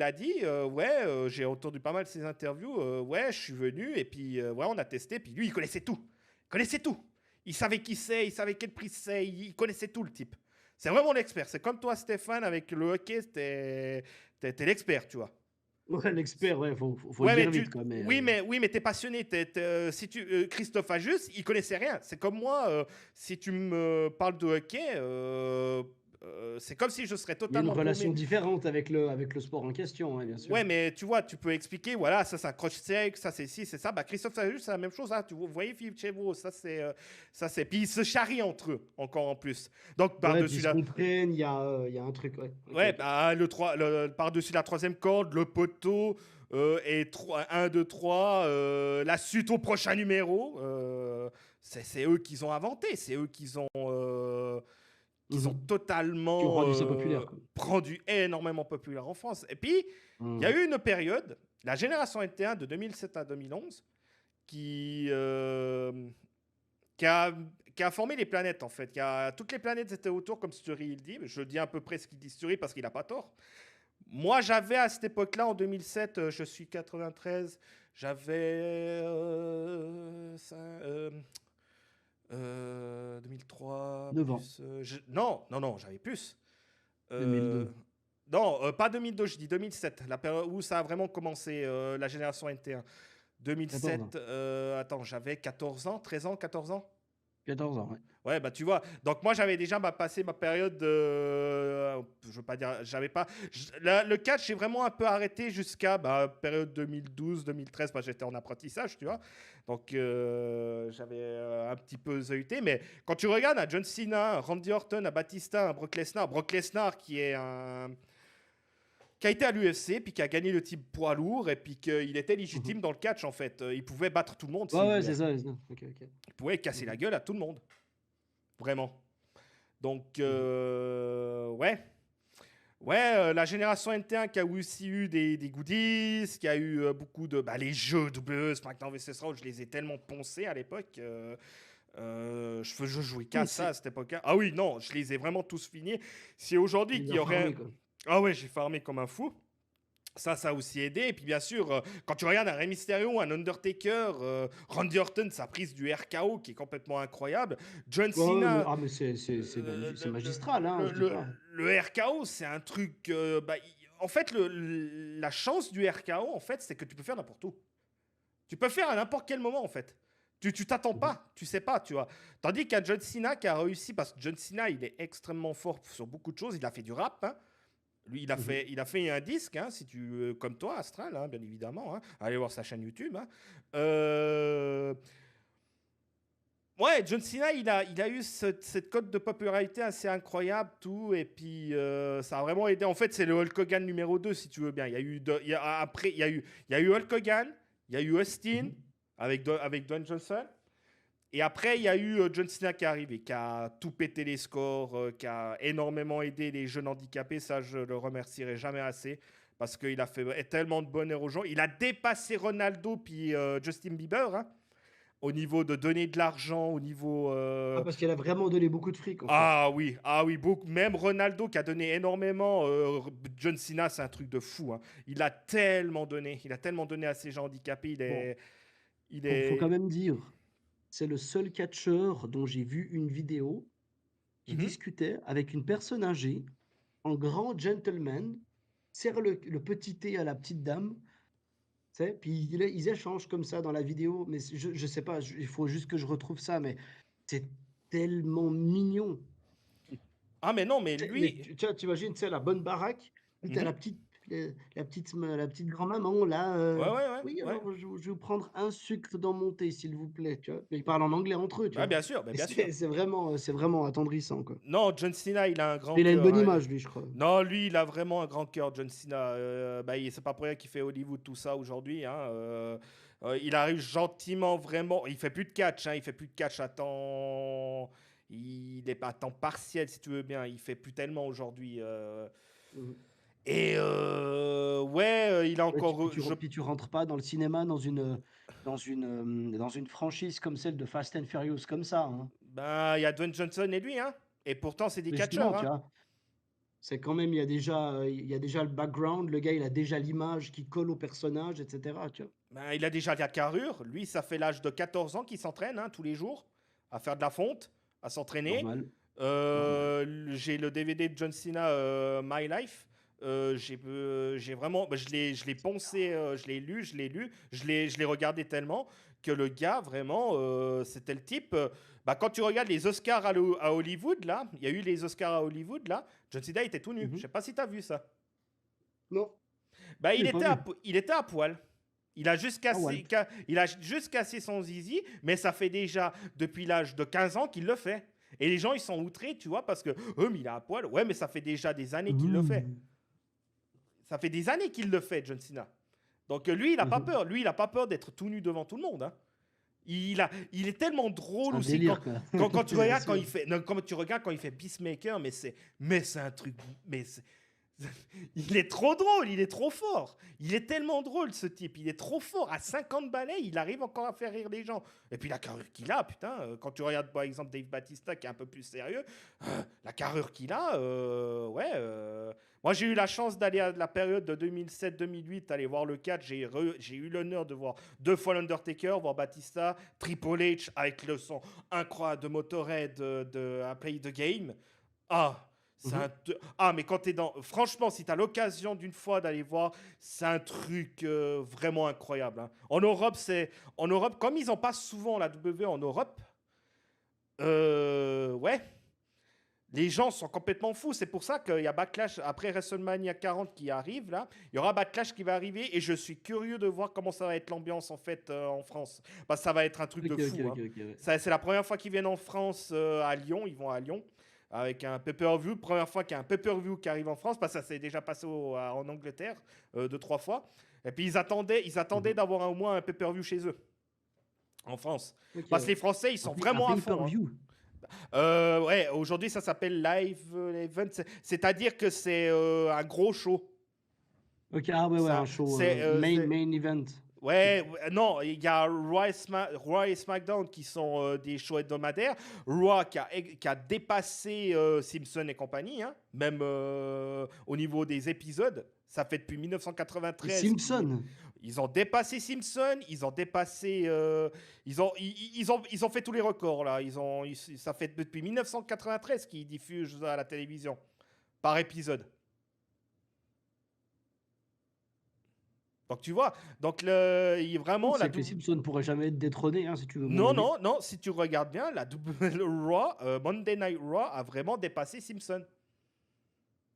a dit, ouais, j'ai entendu pas mal de ses interviews, ouais, je suis venu, et puis ouais, on a testé, puis lui, il connaissait tout. Il connaissait tout. Il savait qui c'est, il savait quel prix c'est, il connaissait tout, le type. C'est vraiment l'expert. C'est comme toi, Stéphane, avec le hockey, t'es l'expert, tu vois. Ouais, l'expert, ouais, faut le Ouais, mais dire vite, quoi. Mais, oui, mais t'es passionné. Si Christophe Ajus, il connaissait rien. C'est comme moi, si tu me parles de hockey, c'est comme si je serais il y a une totalement relation paumé. différente avec le sport en question, hein, bien sûr. Ouais, mais tu vois, tu peux expliquer, voilà, ça c'est un crotch sec, ça c'est ci, c'est ça. Bah, Christophe Ajus, c'est la même chose, hein. Vous voyez, Philippe Chevreau, ça c'est. Puis ils se charrient entre eux, encore en plus. Donc, Ouais, puis par-dessus ils se la. comprennent, il y a un truc, ouais. Ok, Ouais, ok. bah, par-dessus la troisième corde, le poteau, et 1, 2, 3, la suite au prochain numéro. C'est eux qui ont inventé, c'est eux qui ont Mhm. Qui ont totalement rendu ça populaire, quoi. rendu énormément populaire en France. Et puis, il y a Mhm. eu une période, la génération NT1 de 2007 à 2011, qui, euh, qui, a, qui a formé les planètes, en fait. Toutes les planètes étaient autour, comme Stury il dit. Je dis à peu près ce qu'il dit Stury parce qu'il n'a pas tort. Moi, j'avais à cette époque-là, en 2007, je suis 93, j'avais 2003, 9 ans, plus... non, non, non, j'avais plus. Euh, 2002. non, pas 2002, je dis 2007, la période où ça a vraiment commencé, la génération NT1. 14 ans. 2007, attends, j'avais 14 ans, 13 ans, 14 ans. 14 ans, ouais. Ouais, bah tu vois. Donc moi j'avais déjà passé ma période de, je veux pas dire, j'avais pas. Le catch j'ai vraiment un peu arrêté jusqu'à période 2012-2013 parce que j'étais en apprentissage, tu vois. Donc j'avais un petit peu zeuté. Mais quand tu regardes à John Cena, Randy Orton, à Batista, à Brock Lesnar qui a été à l'UFC, puis qui a gagné le type poids lourd, et puis qu'il était Mhm. légitime dans le catch en fait. Il pouvait battre tout le monde Ouais, s'il ouais, voulait. c'est ça. C'est ça. Ok, ok. Il pouvait casser la Mhm. gueule à tout le monde, vraiment. Donc, Mhm. ouais. Ouais, la génération NT1 qui a aussi eu des goodies, qui a eu beaucoup de. Bah, les jeux WWE, SmackDown vs Raw, je les ai tellement poncés à l'époque. Je jouais qu'à ça à C'est cette époque-là. Ah oui, non, je les ai vraiment tous finis. Si aujourd'hui les qu'il a y aurait. farmés, quoi. Ah ouais, j'ai farmé comme un fou. Ça a aussi aidé. Et puis, bien sûr, quand tu regardes un Rey Mysterio, un Undertaker, Randy Orton, sa prise du RKO qui est complètement incroyable. John Ouais, ouais, Cena, mais c'est magistral, hein, je dis pas. le RKO, c'est un truc. En fait, la chance du RKO, en fait, c'est que tu peux faire n'importe où. Tu peux faire à n'importe quel moment, en fait. Tu t'attends Mhm. pas, tu sais pas, tu vois. Tandis qu'à John Cena qui a réussi, parce que John Cena, il est extrêmement fort sur beaucoup de choses. Il a fait du rap, hein. Lui, Mhm. il a fait un disque, hein, si tu, comme toi, Astral, hein, bien évidemment. Hein. Allez voir sa chaîne YouTube. Hein. Euh, Ouais, John Cena, il a eu cette cote de popularité assez incroyable, tout, et puis ça a vraiment aidé. En fait, c'est le Hulk Hogan numéro 2 si tu veux bien. Après, il y a eu Hulk Hogan, il y a eu Austin Mhm. avec Dwayne Johnson, et après, il y a eu John Cena qui est arrivé, qui a tout pété les scores, qui a énormément aidé les jeunes handicapés. Ça, je le remercierai jamais assez, parce qu'il a fait tellement de bonheur aux gens. Il a dépassé Ronaldo puis Justin Bieber, hein, au niveau de donner de l'argent, au niveau. Ah, parce qu'elle a vraiment donné beaucoup de fric, en fait. Ah oui, beaucoup. Même Ronaldo qui a donné énormément. John Cena, c'est un truc de fou. Hein. Il a tellement donné à ces gens handicapés. Bon, Il faut quand est. même dire, c'est le seul catcheur dont j'ai vu une vidéo qui Mhm, discutait avec une personne âgée, en grand gentleman, sert le petit thé à la petite dame, tu sais, puis ils échangent comme ça dans la vidéo, mais je sais pas, il faut juste que je retrouve ça, mais c'est tellement mignon. Ah, mais non, mais Mais lui. tu vois, t'imagines, tu sais, la bonne baraque, puis tu as Mhm, la petite grand-maman là, ouais, ouais, ouais, «Oui, ouais. alors je vais vous prendre un sucre dans mon thé, s'il vous plaît», tu vois? Mais ils parlent en anglais entre eux, tu Bah, vois? bien sûr, bah, Et bien sûr. c'est vraiment attendrissant, quoi. Non, John Cena, il a un grand Mais il a une cœur. bonne Hein. image, lui, je crois. Non, lui, il a vraiment un grand cœur, John Cena. C'est pas pour rien qu'il fait Hollywood, tout ça aujourd'hui. Hein. Il arrive gentiment, vraiment. Il fait plus de catch. Hein. Il fait plus de catch à temps. Il est pas à temps partiel, si tu veux bien. Il fait plus tellement aujourd'hui. Mmh. Et ouais, il a Ouais, encore, puis tu rentres pas dans le cinéma dans une franchise comme celle de Fast and Furious comme ça, hein. ben, il y a Dwayne Johnson et lui, hein. Et pourtant, c'est des Mais catcheurs, justement, tu hein. vois, c'est quand même il y a déjà le background, le gars, il a déjà l'image qui colle au personnage, et cetera, tu vois? Ben, il a déjà la carrure. Lui, ça fait l'âge de 14 ans qu'il s'entraîne, hein, tous les jours, à faire de la fonte, à s'entraîner. Normal, normal. J'ai le DVD de John Cena, My Life. J'ai vraiment, bah, je l'ai poncé, je l'ai regardé tellement que le gars, vraiment, c'était le type. Bah, quand tu regardes les Oscars à Hollywood, là, il y a eu les Oscars à Hollywood, là, John Cena était tout nu. Je Mmh. sais pas si tu as vu ça. Non, Bah, je l'ai pas vu. il était à poil. Ah ouais. Il a juste cassé son zizi, mais ça fait déjà depuis l'âge de 15 ans qu'il le fait. Et les gens, ils sont outrés, tu vois, parce que, mais il est à poil. Ouais, mais ça fait déjà des années qu'il le fait. Mmh. Ça fait des années qu'il le fait, John Cena. Donc lui, il n'a pas Mmh. peur. Lui, il n'a pas peur d'être tout nu devant tout le monde, hein. Il est tellement C'est drôle un aussi délire, quoi. quand tu Bien regardes quand sûr. il fait, non, quand tu regardes quand il fait Peacemaker, mais c'est un truc, mais c'est- il est trop drôle, il est trop fort. Il est tellement drôle, ce type. Il est trop fort. À 50 balais, il arrive encore à faire rire les gens. Et puis la carrure qu'il a, putain, quand tu regardes par exemple Dave Bautista, qui est un peu plus sérieux, la carrure qu'il a, ouais. Moi, j'ai eu la chance d'aller à la période de 2007-2008, aller voir le catch. J'ai eu l'honneur de voir deux fois l'Undertaker, voir Batista, Triple H avec le son incroyable de Motorhead de un Play the Game. Ah, Mmh. ah, mais quand t'es dans. Franchement, si t'as l'occasion d'une fois d'aller voir, c'est un truc vraiment incroyable, hein. En Europe, En Europe, comme ils en passent souvent la W en Europe, ouais, les gens sont complètement fous. C'est pour ça qu'il y a Backlash après WrestleMania 40 qui arrive là. Il y aura Backlash qui va arriver et je suis curieux de voir comment ça va être l'ambiance en fait en France. Parce que ça va être un truc OK, de OK, fou, hein. OK, OK, ouais. C'est la première fois qu'ils viennent en France à Lyon. Ils vont à Lyon avec un pay-per-view. Première fois qu'il y a un pay-per-view qui arrive en France, parce que ça s'est déjà passé en Angleterre deux, trois fois. Et puis ils attendaient Mmh. d'avoir au moins un pay-per-view chez eux en France. OK, Parce que ouais. les Français, ils sont Un vraiment à fond, hein. pay-per-view? Ouais, aujourd'hui ça s'appelle live event, c'est-à-dire que c'est un gros show. OK, ah ouais, ouais, un Ça, show, c'est- main event. OK. non, il y a Raw et SmackDown qui sont des shows hebdomadaires. Raw qui a dépassé Simpson et compagnie, hein, même au niveau des épisodes. Ça fait depuis Les 1993 Simpsons? ils ont dépassé Simpson, ils ont dépassé, ils ont fait tous les records là. Ça fait depuis 1993 qu'ils diffusent à la télévision par épisode. Donc tu vois, Non, vraiment la c'est que les double. Simpsons ne pourraient jamais être détrônés, hein, si tu veux mon Non, avis. non, non. Si tu regardes bien, la double le Raw, Monday Night Raw a vraiment dépassé Simpson.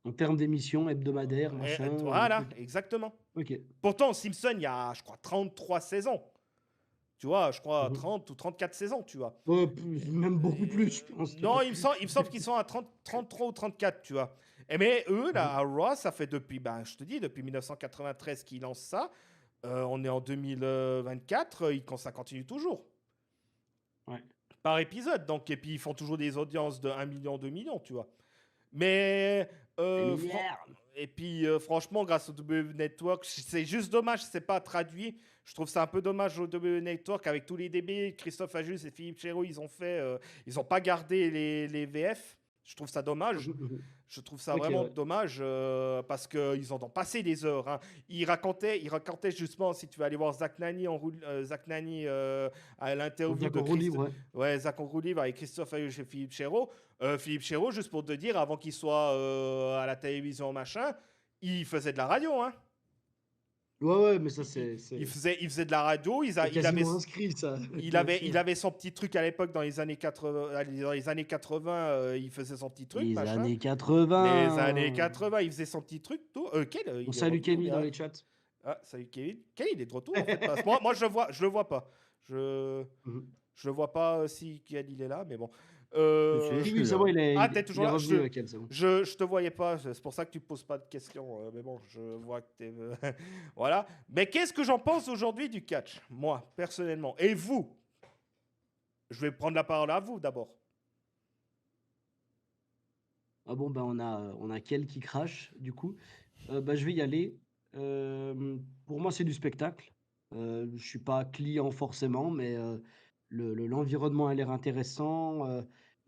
En termes d'émissions hebdomadaires, machin, Voilà, OK. exactement. OK. Pourtant, Simpson, il y a, je crois, 33 saisons. Tu vois, je crois Mmh. 30 ou 34 saisons, tu vois. Même beaucoup plus, je pense, tu Non, vois? il me semble qu'ils sont à 33 ou 34, tu vois. Mais eux, Mmh. là, à Raw, ça fait depuis, ben, je te dis, depuis 1993 qu'ils lancent ça. On est en 2024, ça continue toujours. Ouais. Par épisode. Donc, et puis, ils font toujours des audiences de 1 million, 2 millions, tu vois. Mais, Des euh, fran- milliards! et puis, franchement, grâce au W Network, c'est juste dommage, c'est pas traduit. Je trouve ça un peu dommage au W Network avec tous les DB, Christophe Ajus et Philippe Chéreau, ils ont fait, ils ont pas gardé les VF. Je trouve ça dommage. Mmh mh. Je trouve ça OK, vraiment ouais. dommage parce qu'ils en ont passé des heures, hein. Il racontait justement, si tu vas aller voir Zach Nani, Zach Nani à l'interview Zach de en roue libre, ouais. Ouais, Zach en roue libre avec Christophe Ayush et Philippe Chéreau. Philippe Chéreau, juste pour te dire, avant qu'il soit à la télévision, machin, il faisait de la radio, hein. Ouais, ouais, mais ça, Il faisait de la radio, c'est quasiment inscrit, ça, bien il sûr. avait son petit truc à l'époque dans les années 80, dans les années 80 il faisait son petit truc, Les machin. années Les années 80! 80, il faisait son petit truc, tout. On Il est salue revenu, Kenny dans là. les chats. Ah, salut Kevin. Kevin, il est de retour, en fait. Parce que moi je le vois pas. Je, Mmh. je le vois pas si Kian, il est là, mais bon. Si, si, Oui, je oui, suis c'est bon, là. Ah, t'es toujours il est là? revenu, Ken, c'est bon. Je te voyais pas, c'est pour ça que tu poses pas de questions. Mais bon, je vois que t'es. Voilà. Mais qu'est-ce que j'en pense aujourd'hui du catch, moi, personnellement? Et vous? Je vais prendre la parole à vous d'abord. Ah bon, ben, on a Kel qui crache, du coup. Bah, je vais y aller. Pour moi, c'est du spectacle. Je suis pas client forcément, mais l'environnement a l'air intéressant,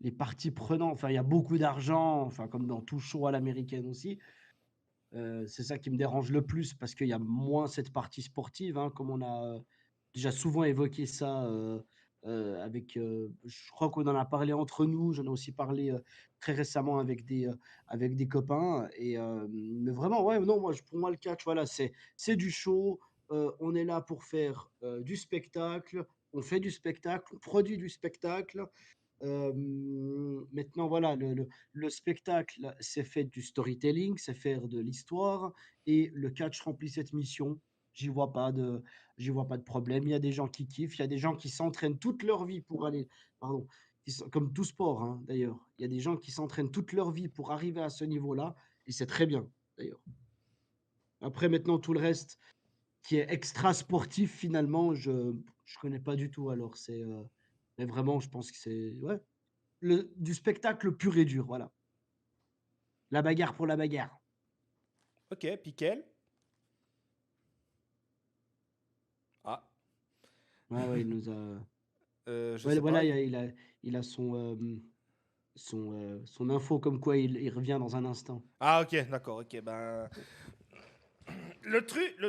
les parties prenantes, enfin, il y a beaucoup d'argent, enfin, comme dans tout show à l'américaine aussi. C'est ça qui me dérange le plus parce qu'il y a moins cette partie sportive, hein, comme on a, déjà souvent évoqué ça, avec, je crois qu'on en a parlé entre nous, j'en ai aussi parlé, très récemment avec des copains et mais vraiment, ouais, non, moi, pour moi, le catch, voilà, c'est du show, on est là pour faire, du spectacle, on fait du spectacle, on produit du spectacle. Maintenant, voilà, le spectacle, c'est fait du storytelling, c'est faire de l'histoire et le catch remplit cette mission. J'y vois pas de j'y vois pas de problème. Il y a des gens qui kiffent, il y a des gens qui s'entraînent toute leur vie pour aller pardon, comme tout sport, hein, d'ailleurs. Il y a des gens qui s'entraînent toute leur vie pour arriver à ce niveau-là et c'est très bien, d'ailleurs. Après maintenant tout le reste qui est extra sportif finalement, je connais pas du tout alors mais vraiment je pense que c'est ouais. Du spectacle pur et dur, voilà. La bagarre pour la bagarre. Ok, Piquel. Ah, Ouais, ouais, il nous a je ouais, sais pas. voilà, il a son info comme quoi il revient dans un instant. Ah, ok, d'accord, ok. Ben, le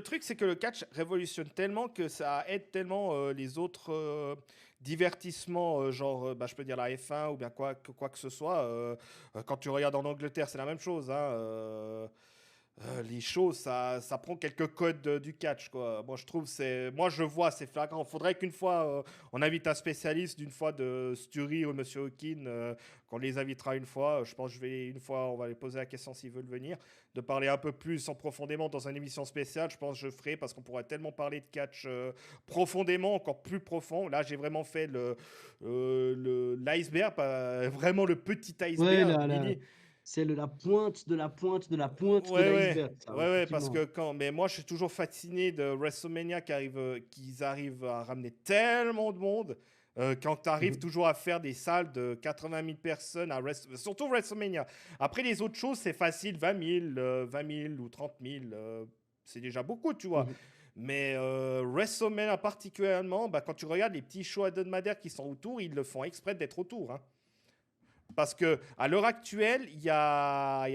truc, c'est que le catch révolutionne tellement que ça aide tellement les autres divertissements, genre, bah, je peux dire la F1 ou bien quoi que ce soit. Quand tu regardes en Angleterre, c'est la même chose, hein. Les shows, ça prend quelques codes du catch, quoi. Moi, je trouve, moi, je vois, c'est flagrant. Faudrait qu'une fois, on invite un spécialiste d'une fois de Stury ou Monsieur Hawking, qu'on les invitera une fois. Je pense que une fois, on va les poser la question s'ils veulent venir, de parler un peu plus en profondément dans une émission spéciale. Je pense que je ferai parce qu'on pourrait tellement parler de catch profondément, encore plus profond. Là, j'ai vraiment fait l'iceberg, vraiment le petit Ouais, iceberg, mini. c'est la pointe de la pointe de la pointe de Ouais, ouais, l'iceberg, ça, ouais, ouais, parce effectivement. que mais moi, je suis toujours fasciné de WrestleMania qu'ils arrivent à ramener tellement de monde. Quand tu arrives Mmh. toujours à faire des salles de 80 000 personnes, surtout WrestleMania. Après, les autres choses, c'est facile, 20 000 ou 30 000, c'est déjà beaucoup, tu vois. Mmh. Mais WrestleMania particulièrement, bah, quand tu regardes les petits shows hebdomadaires qui sont autour, ils le font exprès d'être autour, hein. Parce que à l'heure actuelle, il y a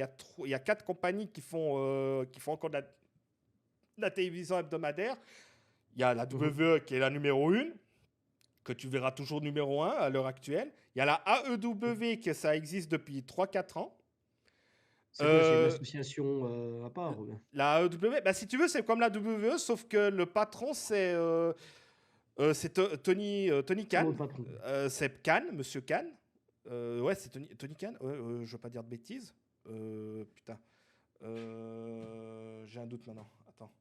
4 compagnies qui font encore de la télévision hebdomadaire. Il y a la Mmh. WWE qui est la numéro 1, que tu verras toujours numéro 1 à l'heure actuelle. Il y a la Mmh. AEW, que ça existe depuis 3 4 ans. C'est quoi? C'est une Euh, association, à part ou bien? la AEW, bah, si tu veux, c'est comme la WWE, sauf que le patron, c'est Tony Comment Khan. le patron? C'est Khan, Monsieur Khan. Ouais, c'est Tony Khan. Ouais, je veux pas dire de bêtises. Putain. J'ai un doute maintenant. Attends.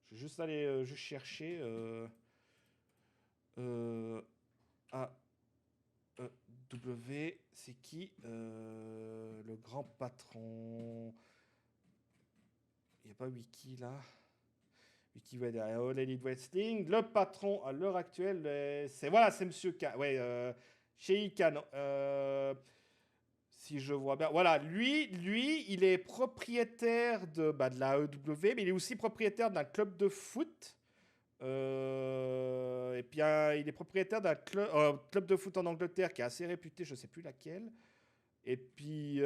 Je vais juste aller juste chercher. Euh, A, E, W. C'est qui le grand patron? Il n'y a pas Wiki là. Wikipédia, All Elite Wrestling. Le patron à l'heure actuelle, c'est Monsieur Khan. Ouais, chez Khan. Si je vois bien. Voilà, lui, il est propriétaire de la AEW, mais il est aussi propriétaire d'un club de foot. Et puis, il est propriétaire d'un club de foot en Angleterre qui est assez réputé, je ne sais plus laquelle. Et puis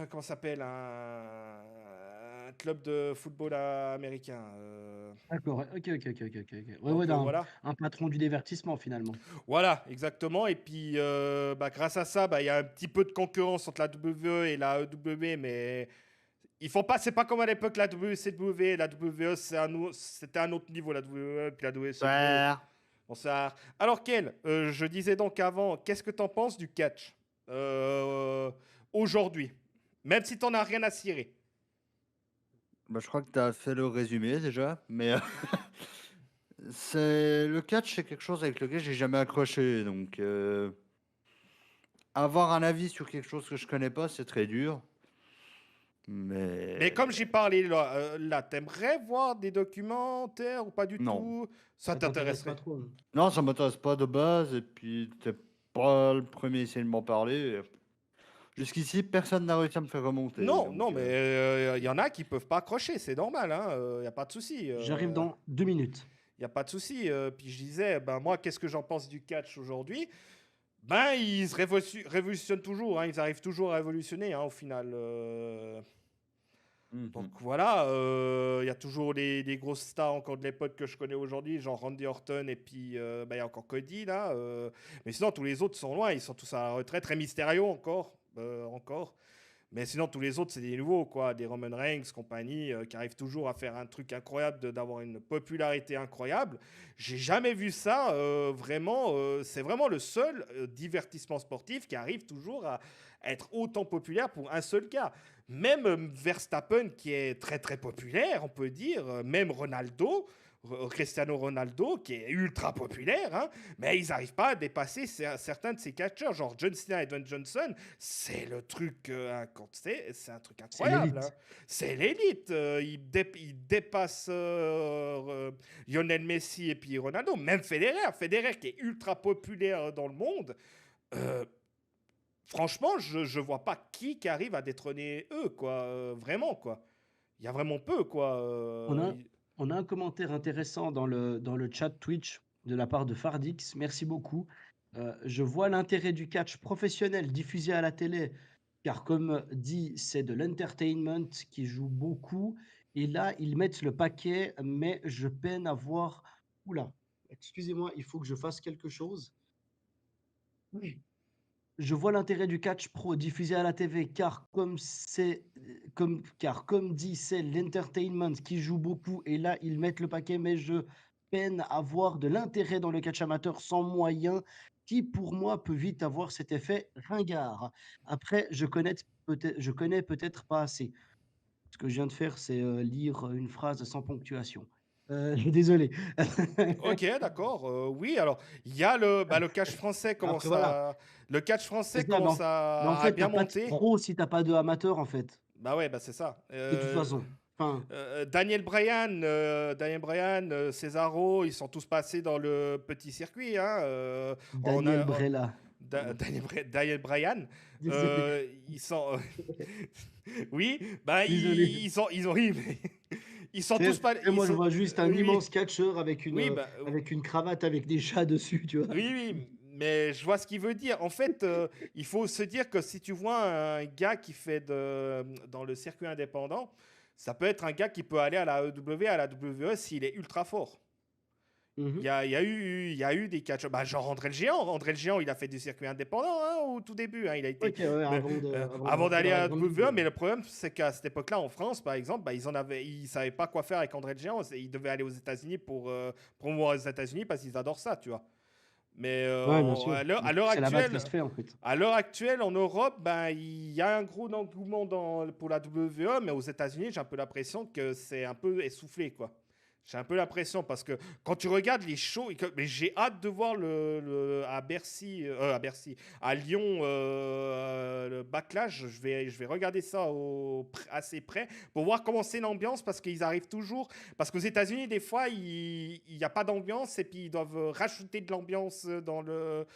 comment ça s'appelle un club de football américain. D'accord, ouais. OK, OK, OK, OK, OK, OK. Ouais, ouais, Donc voilà. un patron du divertissement finalement. Voilà, exactement. Et puis, bah, grâce à ça, bah, il y a un petit peu de concurrence entre la WWE et la AEW, mais ils font pas. C'est pas comme à l'époque la WCW et la WWE, c'était un autre niveau la WWE, puis la WCW. Super. Bonsoir. Alors, Ken, je disais donc avant, qu'est-ce que t'en penses du catch aujourd'hui, même si t'en as rien à cirer? Bah, je crois que tu as fait le résumé déjà, mais c'est le catch, c'est quelque chose avec lequel j'ai jamais accroché, donc avoir un avis sur quelque chose que je connais pas, c'est très dur. Mais comme Mais j'ai parlé là, t'aimerais voir des documentaires ou pas du non. tout? Ça Ça t'intéresse pas t'intéresserait? trop, Non, ça m'intéresse pas de base, et puis t'es pas le premier à essayer de m'en parler. Jusqu'ici, personne n'a réussi à me faire remonter. Non, donc, non, mais il y en a qui peuvent pas accrocher, c'est normal, il n'y a pas de souci. J'arrive dans 2 minutes. Il n'y a pas de souci. Puis je disais, ben moi, qu'est-ce que j'en pense du catch aujourd'hui? Ben, ils se révolutionnent toujours, ils arrivent toujours à révolutionner, au final. Donc voilà, il y a toujours les grosses stars encore de l'époque que je connais aujourd'hui, genre Randy Orton et puis il y a encore Cody là. Mais sinon, tous les autres sont loin, ils sont tous à la retraite. Très Mysterio encore. Mais sinon, tous les autres, c'est des nouveaux, quoi. Des Roman Reigns, compagnie, qui arrivent toujours à faire un truc incroyable, d'avoir une popularité incroyable. J'ai jamais vu ça, vraiment. C'est vraiment le seul divertissement sportif qui arrive toujours à être autant populaire pour un seul gars. Même Verstappen, qui est très très populaire, on peut dire, même Ronaldo, Cristiano Ronaldo, qui est ultra populaire, mais ils n'arrivent pas à dépasser certains de ces catcheurs, genre John Cena et Dwayne Johnson. C'est le truc, c'est un truc C'est incroyable. l'élite. C'est l'élite. Ils dépassent Lionel Messi et puis Ronaldo. Même Federer qui est ultra populaire dans le monde. Euh, Franchement, je vois pas qui arrive à détrôner eux, quoi. Vraiment, quoi. Il y a vraiment peu, quoi. On a, on a un commentaire intéressant dans le chat Twitch de la part de Fardix. Merci beaucoup. Je vois l'intérêt du catch professionnel diffusé à la télé, car comme dit, c'est de l'entertainment qui joue beaucoup. Et là, ils mettent le paquet, mais je peine à voir. Oula, excusez-moi, il faut que je fasse quelque chose. Oui. Je vois l'intérêt du catch pro diffusé à la TV car comme dit, c'est l'entertainment qui joue beaucoup et là ils mettent le paquet, mais je peine à voir de l'intérêt dans le catch amateur sans moyens qui pour moi peut vite avoir cet effet ringard. Après, je connais peut-être pas assez. Ce que je viens de faire, c'est lire une phrase sans ponctuation. Désolé. Ok, d'accord. Oui, alors il y a le catch français Après voilà, le catch français c'est ça. commence Mais en à fait, bien t'as pas de monter. pro si t'as pas de amateur en fait. Bah ouais, bah c'est ça. De toute façon. Enfin, Daniel Bryan, Cesaro, ils sont tous passés dans le petit circuit. On Daniel a, Brella. Daniel Bryan, Désolé. ils sont. Oui, bah Désolé. oui, mais ils sont tous pas. Moi, je vois juste un Oui, immense catcheur avec oui, bah, une cravate avec des chats dessus, tu vois. oui, oui, mais je vois ce qu'il veut dire. En fait, il faut se dire que si tu vois un gars qui fait dans le circuit indépendant, ça peut être un gars qui peut aller à la EW, à la WWE s'il est ultra fort. Mhm. Il y a eu des catcheurs, bah, genre André le Géant. André le Géant, il a fait du circuit indépendant au tout début. Il a été Ok, ouais, mais, avant rentrer d'aller dans la à la grande WWE. ligue. Mais le problème, c'est qu'à cette époque-là, en France, par exemple, bah, ils savaient pas quoi faire avec André le Géant. Ils devaient aller aux États-Unis pour promouvoir les États-Unis parce qu'ils adorent ça, tu vois. Mais Ouais, bien sûr. à l'heure C'est là-bas que ça se actuelle, fait, en fait. à l'heure actuelle, en Europe, ben, il y a un gros engouement pour la WWE, mais aux États-Unis, j'ai un peu l'impression que c'est un peu essoufflé, quoi. J'ai un peu l'impression parce que quand tu regardes les shows, mais j'ai hâte de voir à Bercy, à Lyon, le Backlash. Je vais regarder ça assez près pour voir comment c'est l'ambiance parce qu'ils arrivent toujours. Parce qu'aux États-Unis, des fois, il n'y a pas d'ambiance et puis ils doivent rajouter de l'ambiance dans le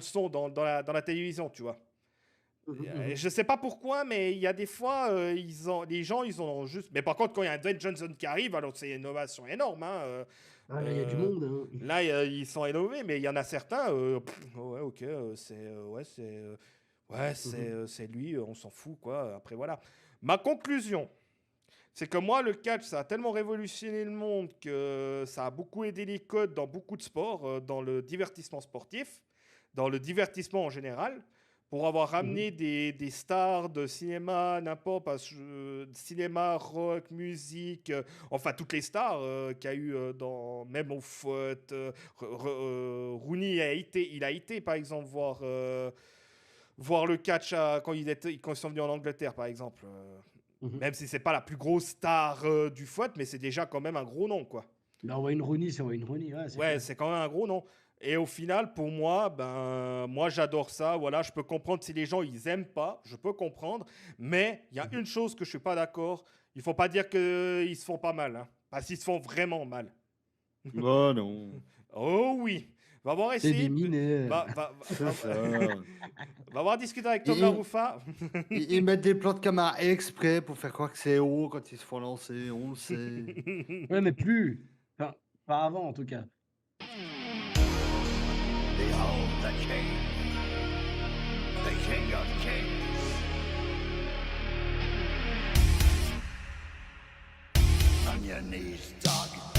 son, dans la télévision, tu vois. Mhm, mhm. Je sais pas pourquoi, mais il y a des fois, les gens, ils ont juste. Mais par contre, quand il y a un Dwayne Johnson qui arrive, alors c'est une innovation énorme. Ah, là, il y a du Euh, monde, hein. Là, ils sont innovés, mais il y en a certains. Ouais, ok, Mhm. c'est lui, on s'en fout, quoi. Après, voilà. Ma conclusion, c'est que moi, le catch, ça a tellement révolutionné le monde que ça a beaucoup aidé les codes dans beaucoup de sports, dans le divertissement sportif, dans le divertissement en général, pour avoir Mhm. ramené des stars de cinéma, n'importe, cinéma, rock, musique, enfin toutes les stars qu'il y a eu même au foot. Rooney il a été, par exemple, voir le catch quand ils sont venus en Angleterre, par exemple. Mhm. Même si c'est pas la plus grosse star du foot, mais c'est déjà quand même un gros nom, quoi. Bah, Wayne Rooney, c'est Wayne Rooney, ouais, c'est Ouais, clair. c'est quand même un gros nom. Et au final, pour moi, moi j'adore ça. Voilà, je peux comprendre si les gens ils aiment pas, je peux comprendre. Mais il y a Mhm. une chose que je suis pas d'accord. Il faut pas dire qu'ils se font pas mal, parce qu'ils se font vraiment mal. Bah non. Oh oui, Va voir C'est des ici. mineurs. C'est ça. Va voir discuter avec Tom Et- Laroufa. Ils mettent des plans de caméra exprès pour faire croire que c'est haut quand ils se font lancer, on le sait. Ouais, mais plus. Enfin, pas avant en tout cas. Behold the king of kings. On your knees, dog.